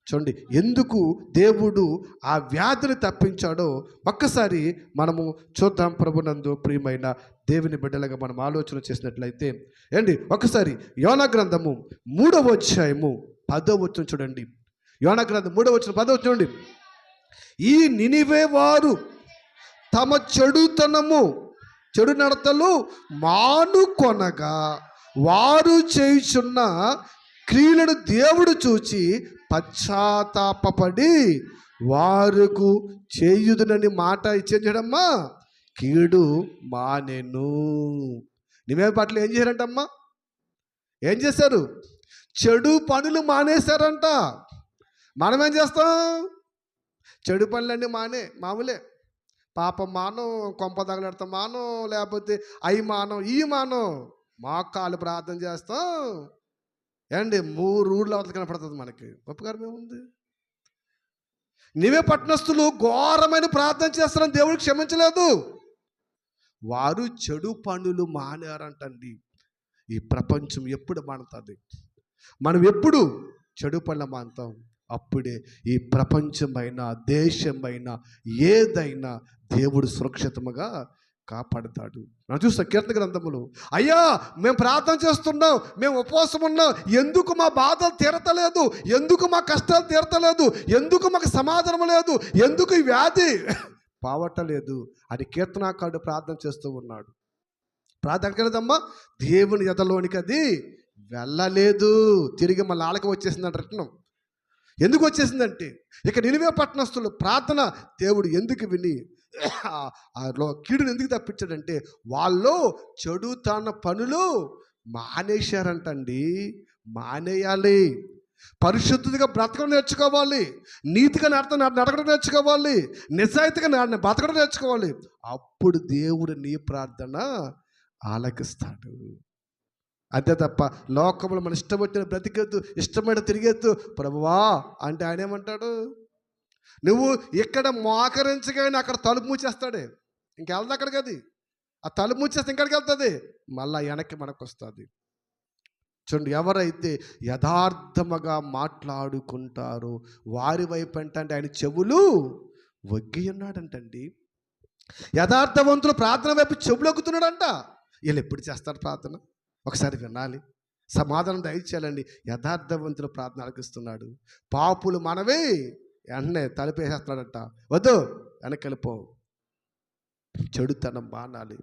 చూడండి, ఎందుకు దేవుడు ఆ వ్యాధిని తప్పించాడో ఒక్కసారి మనము చూద్దాం. ప్రభునందు ప్రియమైన దేవుని బిడ్డలుగా మనం ఆలోచన చేసినట్లయితే ఏంటి, ఒకసారి యోనా గ్రంథము 3వ అధ్యాయము 10వ వచనం చూడండి. యోనా గ్రంథం 3వ వచనం 10వ వచనం చూడండి. ఈ నినివే వారు తమ చెడు నడతలు మానుకొనగా వారు చేయుచున్న క్రియలను దేవుడు చూచి పశ్చాత్తాపపడి వారుకు చేయుదునని మాట ఇచ్చేయడమ్మా, కీడు మానెను. నినివే పట్ల ఏం చేశారంటమ్మా? ఏం చేశారు? చెడు పనులు మానేశారంట. మనం ఏం చేస్తాం? చెడు పనులన్నీ మామూలే. పాపం మానం, కొంప తగలెడతాం మానం, లేకపోతే అయి మానం, ఈ మానం, మోకాలు ప్రార్థన చేస్తాం ఏండి, 3 ఊర్ల అవతల కనపడుతుంది మనకి. ఉపకారం ఏముంది? నినివే పట్టణస్థులు ఘోరమైన ప్రార్థన చేస్తారని దేవుడు క్షమించలేదు. వారు చెడు పనులు మానారంటండి. ఈ ప్రపంచం ఎప్పుడు మానుతుంది? మనం ఎప్పుడు చెడు పనులు మానుతాం? అప్పుడే ఈ ప్రపంచమైన దేశమైన ఏదైనా దేవుడు సురక్షితముగా కాపాడుతాడు. మనం చూస్తాం కీర్తన గ్రంథములు, అయ్యా మేము ప్రార్థన చేస్తున్నాం, మేము ఉపవాసం ఉన్నాం, ఎందుకు మా బాధలు తీరతలేదు, ఎందుకు మా కష్టాలు తీరతలేదు, ఎందుకు మాకు సమాధానం లేదు, ఎందుకు ఈ వ్యాధి పావటలేదు అని కీర్తనాకారుడు ప్రార్థన చేస్తూ ఉన్నాడు. ప్రార్థన కలదమ్మా, దేవుని ఎదలోనికి అది వెళ్ళలేదు, తిరిగి మళ్ళీ ఆలకి వచ్చేసిందంట రత్నం. ఎందుకు వచ్చేసిందంటే ఇక నినివే పట్టణస్తులు ప్రార్థన దేవుడు ఎందుకు విని కీడును ఎందుకు తప్పించాడంటే వాళ్ళు చెడుతన పనులు మానేశారంటండి. మానేయాలి, పరిశుద్ధిగా బ్రతకడం నేర్చుకోవాలి, నీతిగా నడకడం నేర్చుకోవాలి, నిజాయితీగా బ్రతకడం నేర్చుకోవాలి. అప్పుడు దేవుడు నీ ప్రార్థన ఆలకిస్తాడు. అంతే తప్ప లోకంలో మన ఇష్టం వచ్చిన బ్రతికెత్తు, ఇష్టమైన తిరిగెత్తు ప్రభువా అంటే ఆయన ఏమంటాడు, నువ్వు ఇక్కడ మోకరించగానే అక్కడ తలుపు మూచేస్తాడే, ఇంకెళ్తా అక్కడికి. అది ఆ తలుపు మూచేస్తే ఇంకడికి వెళ్తుంది, మళ్ళీ వెనక్కి మనకు వస్తుంది. చూడండి, ఎవరైతే యథార్థముగా మాట్లాడుకుంటారో వారి వైపు అంటే ఆయన చెవులు వగ్గి ఉన్నాడంటండి. యథార్థవంతులు ప్రార్థన వైపు చెవులు వగ్గుతున్నాడంట. వీళ్ళు ఎప్పుడు చేస్తారు ప్రార్థన? ఒకసారి వినాలి, సమాధానం దయచేయాలండి. యథార్థవంతులు ప్రార్థన ఆలకిస్తున్నాడు. పాపులు మనవే వెంటనే తలుపేసేస్తున్నాడంట. వద్దు, వెనక్కి వెళ్ళిపో. చెడుతనం మానాలి.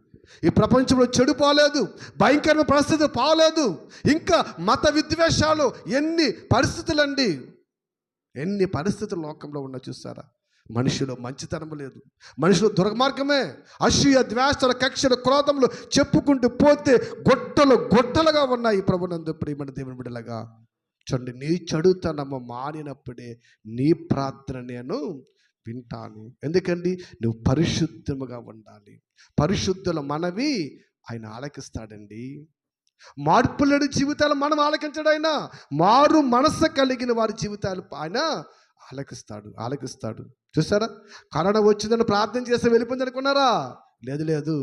ఈ ప్రపంచంలో చెడు పోలేదు, భయంకరమైన పరిస్థితులు పోలేదు. ఇంకా మత విద్వేషాలు ఎన్ని పరిస్థితులండి, ఎన్ని పరిస్థితులు లోకంలో ఉన్నా చూస్తారా? మనిషిలో మంచితనం లేదు, మనిషిలో దుర్మార్గమే, అసూయ, ద్వేషాలు, కక్షలు, క్రోధములు చెప్పుకుంటూ పోతే గొట్టలుగా ఉన్నాయి. ప్రభునందు ప్రియమైన దేవుని బిడ్డలుగా చూడండి, నీ చెడుతనము మానినప్పుడే నీ ప్రార్థన నేను వింటాను. ఎందుకండి, నువ్వు పరిశుద్ధముగా ఉండాలి. పరిశుద్ధుల మనవి ఆయన ఆలకిస్తాడండి. మార్పు లేని జీవితాలు మనం ఆలకించడు ఆయన. మారు మనస్సు కలిగిన వారి జీవితాలు ఆయన ఆలకిస్తాడు. చూసారా, కరోనా వచ్చిందని ప్రార్థన చేస్తే వెళ్ళిపోయింది అనుకున్నారా? లేదు,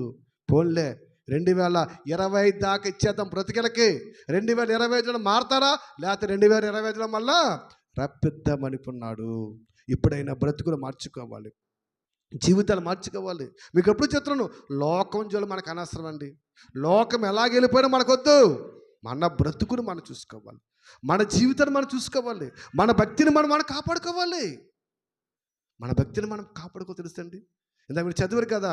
పోన్లే 2020 దాకా ఇచ్చేద్దాం బ్రతికలకి, 2025 మారతారా, లేకపోతే 2025 మళ్ళా రప్పిద్దామనుకున్నాడు. ఇప్పుడైనా బ్రతుకులు మార్చుకోవాలి, జీవితాలు మార్చుకోవాలి. మీకు ఎప్పుడు చెప్తున్నాను, లోకం జోలు మనకు అనవసరం అండి. లోకం ఎలాగెళ్ళిపోయినా మనకొద్దు. మన బ్రతుకును మనం చూసుకోవాలి, మన జీవితాన్ని మనం చూసుకోవాలి, మన భక్తిని మనం కాపాడుకోవాలి. మన భక్తిని మనం కాపాడుకో తెలుసండి. ఇందాక మీరు చదివారు కదా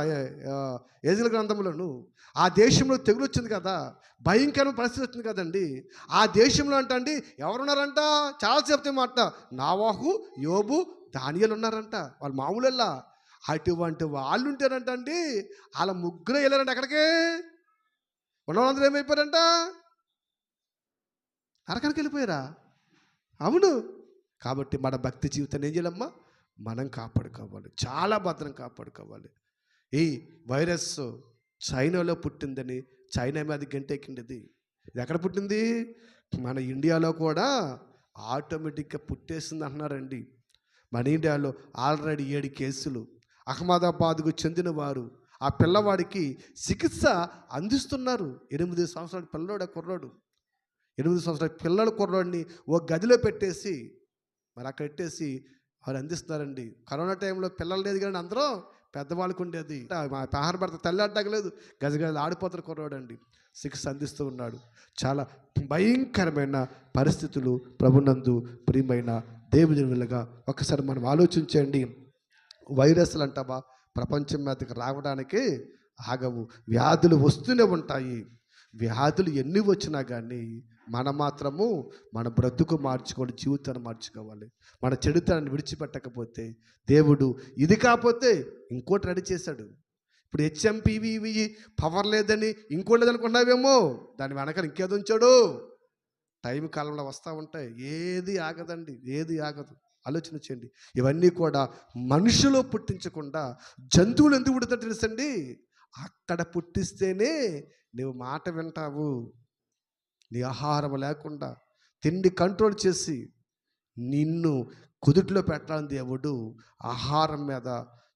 ఏజల గ్రంథంలోను, ఆ దేశంలో తెగులు వచ్చింది కదా, భయంకరమైన పరిస్థితి వచ్చింది కదండి. ఆ దేశంలో అండి ఎవరున్నారంట? చాలా చెప్తే మాట, నావాహు, యోబు, దానియేలు ఉన్నారంట. వాళ్ళు మామూలులా. అటువంటి వాళ్ళు ఉంటేనంటండి వాళ్ళ ముగ్గురు వెళ్ళారంట. ఎక్కడికి? ఉన్న వాళ్ళందరూ ఏమైపోయారంట? నరకానికి వెళ్ళిపోయారా? అవును. కాబట్టి మన భక్తి జీవితాన్ని ఏం చేయాలమ్మా? మనం కాపాడుకోవాలి, చాలా భద్రం కాపాడుకోవాలి. ఈ వైరస్ చైనాలో పుట్టిందని చైనా మీద గంటెక్కింది. ఇది ఎక్కడ పుట్టింది? మన ఇండియాలో కూడా ఆటోమేటిక్గా పుట్టేసింది అంటున్నారండి. మన ఇండియాలో ఆల్రెడీ 7 కేసులు. అహ్మదాబాద్కు చెందిన వారు ఆ పిల్లవాడికి చికిత్స అందిస్తున్నారు. 8 సంవత్సరాల కుర్రాడు 8 సంవత్సరాల పిల్లల కుర్రాడిని ఓ గదిలో పెట్టేసి మరి అక్కడ పెట్టేసి వారు అందిస్తున్నారండి. కరోనా టైంలో పిల్లలు లేదు కానీ అందరూ పెద్దవాళ్ళకు ఉండేది. మా ఆహార భర్త తల్లి అడ్డగలేదు, గజగజ ఆడిపోతారు కుర్రాడండి. చికిత్స అందిస్తూ ఉన్నాడు. చాలా భయంకరమైన పరిస్థితులు ప్రభునందు ప్రియమైన దేవుని వెళ్ళగా ఒకసారి మనం ఆలోచించండి. వైరస్లు అంటావా ప్రపంచం మీదకి రావడానికి ఆగవు. వ్యాధులు వస్తూనే ఉంటాయి. వ్యాధులు ఎన్ని వచ్చినా కానీ మనం మాత్రము మన బ్రతుకు మార్చుకోవాలి, జీవితాన్ని మార్చుకోవాలి. మన చెడుతనాన్ని విడిచిపెట్టకపోతే దేవుడు ఇది కాకపోతే ఇంకోటి రెడీ చేశాడు. ఇప్పుడు హెచ్ఎంపీవి ఇవి పవర్ లేదని ఇంకోటి లేదనుకున్నావేమో, దాని వెనకాల ఇంకేది ఉంచాడు. టైం కాలంలో వస్తూ ఉంటాయి, ఏది ఆగదండి, ఏది ఆగదు. ఆలోచన చేయండి. ఇవన్నీ కూడా మనుషులు పుట్టించకుండా జంతువులు ఎందుకు పుడతాడు తెలుసండి? అక్కడ పుట్టిస్తేనే నువ్వు మాట వింటావు. నీ ఆహారం లేకుండా తిండి కంట్రోల్ చేసి నిన్ను కుదుటిలో పెట్టాలని దేవుడు ఆహారం మీద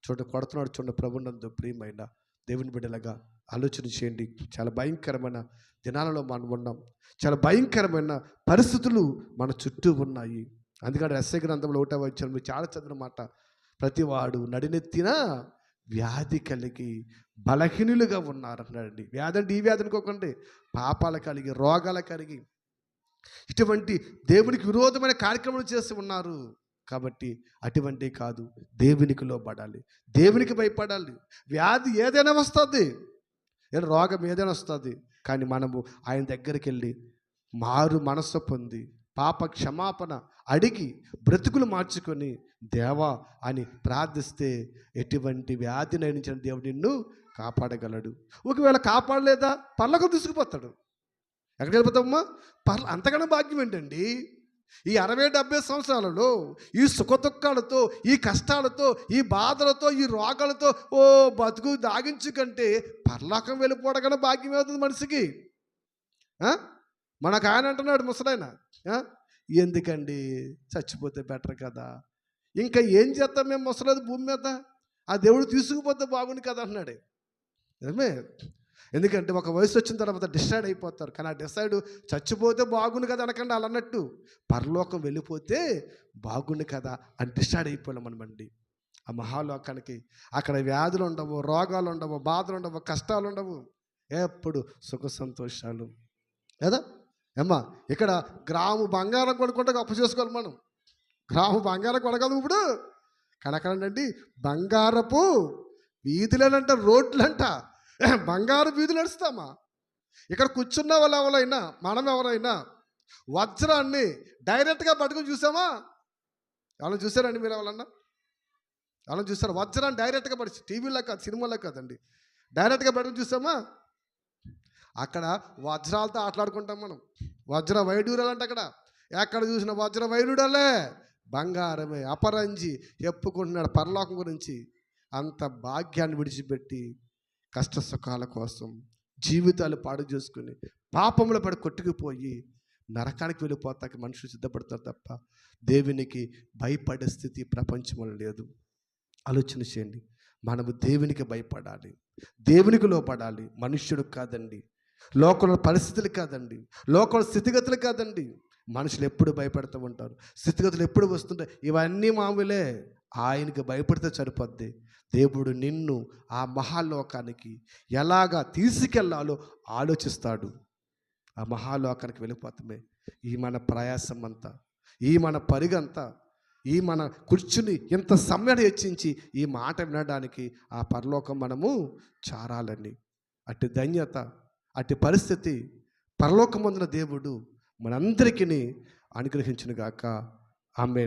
కొడుతున్నాడు. చూడండి ప్రభునందు ప్రియమైన దేవుని బిడ్డలుగా ఆలోచన చేయండి. చాలా భయంకరమైన దినాలలో మనం ఉన్నాం. చాలా భయంకరమైన పరిస్థితులు మన చుట్టూ ఉన్నాయి. అందుకని ఎస్ఐ గ్రంథంలో 1వ అధ్యాయం మీరు చాలా చదివిన మాట, ప్రతివాడు నడినెత్తిన వ్యాధి కలిగి బలహీనులుగా ఉన్నారన్నాడండి. వ్యాధి అంటే ఈ వ్యాధి అనుకోకండి, పాపాలు కలిగి రోగాలు కలిగి ఇటువంటి దేవునికి విరోధమైన కార్యక్రమాలు చేసి ఉన్నారు. కాబట్టి అటువంటి కాదు, దేవునికి లోబడాలి, దేవునికి భయపడాలి. వ్యాధి ఏదైనా వస్తుంది, రోగం ఏదైనా వస్తుంది, కానీ మనము ఆయన దగ్గరికి వెళ్ళి మారు మనస్సు పొంది పాప క్షమాపణ అడిగి బ్రతుకులు మార్చుకొని దేవా అని ప్రార్థిస్తే ఎటువంటి వ్యాధి నయించిన దేవుడు నిన్ను కాపాడగలడు. ఒకవేళ కాపాడలేదా పర్లోకం తీసుకుపోతాడు. ఎక్కడికి వెళ్ళిపోతామమ్మా? అంతకన్నా భాగ్యం ఏంటండి? ఈ 60-70 సంవత్సరాలలో ఈ సుఖదుఖాలతో, ఈ కష్టాలతో, ఈ బాధలతో, ఈ రోగాలతో బతుకు దాగించు కంటే పరలోకం వెళ్ళిపోవడం కన్నా భాగ్యం అవుతుంది మనిషికి. మనకు ఆయన అంటున్నాడు ముసలాయన, ఎందుకండి చచ్చిపోతే బెటర్ కదా, ఇంకా ఏం చేస్తాం మేము ముసలేదు భూమి మీద, ఆ దేవుడు తీసుకుపోతే బాగుంది కదా అన్నాడు. నిజమే, ఎందుకంటే ఒక వయసు వచ్చిన తర్వాత డిసైడ్ అయిపోతారు. కానీ ఆ డిసైడ్ చచ్చిపోతే బాగుండు కదా అనకండి, అలా అన్నట్టు పరలోకం వెళ్ళిపోతే బాగుండు కదా అని డిసైడ్ అయిపోయాం మనమండి. ఆ మహాలోకానికి అక్కడ వ్యాధులు ఉండవు, రోగాలు ఉండవు, బాధలు ఉండవు, కష్టాలు ఉండవు, ఎప్పుడు సుఖ సంతోషాలు కదా. ఏమ్మా, ఇక్కడ గ్రాము బంగారం కొనుక్కుంటే అప్పు చేసుకోవాలి మనం. గ్రాము బంగారం కొనగలము ఇప్పుడు, కానీ అక్కడండి బంగారపు వీధులేనంట, రోడ్లంట, బంగారు వీధులు నడుస్తామా? ఇక్కడ కూర్చున్న వాళ్ళు ఎవరైనా, మనం ఎవరైనా వజ్రాన్ని డైరెక్ట్గా పట్టుకుని చూసామా? వాళ్ళని చూసారండి మీరు? వాళ్ళని చూసారు? వజ్రాన్ని డైరెక్ట్గా పడి, టీవీలో కాదు, సినిమాలో కాదండి, డైరెక్ట్గా పట్టుకుని చూసామా? అక్కడ వజ్రాలతో ఆటలాడుకుంటాం మనం. వజ్ర వైడూరాలు అంటే ఎక్కడ చూసిన వజ్ర వైడూరాలే, బంగారమే, అపరంజి చెప్పుకుంటున్నాడు పరలోకం గురించి. అంత భాగ్యాన్ని విడిచిపెట్టి కష్ట సుఖాల కోసం జీవితాలు పాడు చేసుకుని పాపంలో పడి కొట్టుకుపోయి నరకానికి వెళ్ళిపోతాకి మనుషులు సిద్ధపడతారు తప్ప దేవునికి భయపడే స్థితి ప్రపంచంలో లేదు. ఆలోచన చేయండి. మనము దేవునికి భయపడాలి, దేవునికి లోపడాలి, మనుష్యుడు కాదండి, లోకంలో పరిస్థితులు కాదండి, లోకంలో స్థితిగతులు కాదండి. మనుషులు ఎప్పుడు భయపడుతూ ఉంటారు, స్థితిగతులు ఎప్పుడు వస్తుంటాయి, ఇవన్నీ మామూలే. ఆయనకి భయపడితే సరిపోద్ది. దేవుడు నిన్ను ఆ మహాలోకానికి ఎలాగా తీసుకెళ్లాలో ఆలోచిస్తాడు. ఆ మహాలోకానికి వెళ్ళిపోతామే. ఈ మన ప్రయాసం అంతా, ఈ మన పరిగంతా, ఈ మన కూర్చుని ఇంత సమయం హెచ్చించి ఈ మాట వినడానికి ఆ పరలోకం మనము చారాలండి. అట్టి ధన్యత, అట్టి పరిస్థితి పరలోకమందున దేవుడు మనందరికీ అనుగ్రహించునుగాక. ఆమేన్.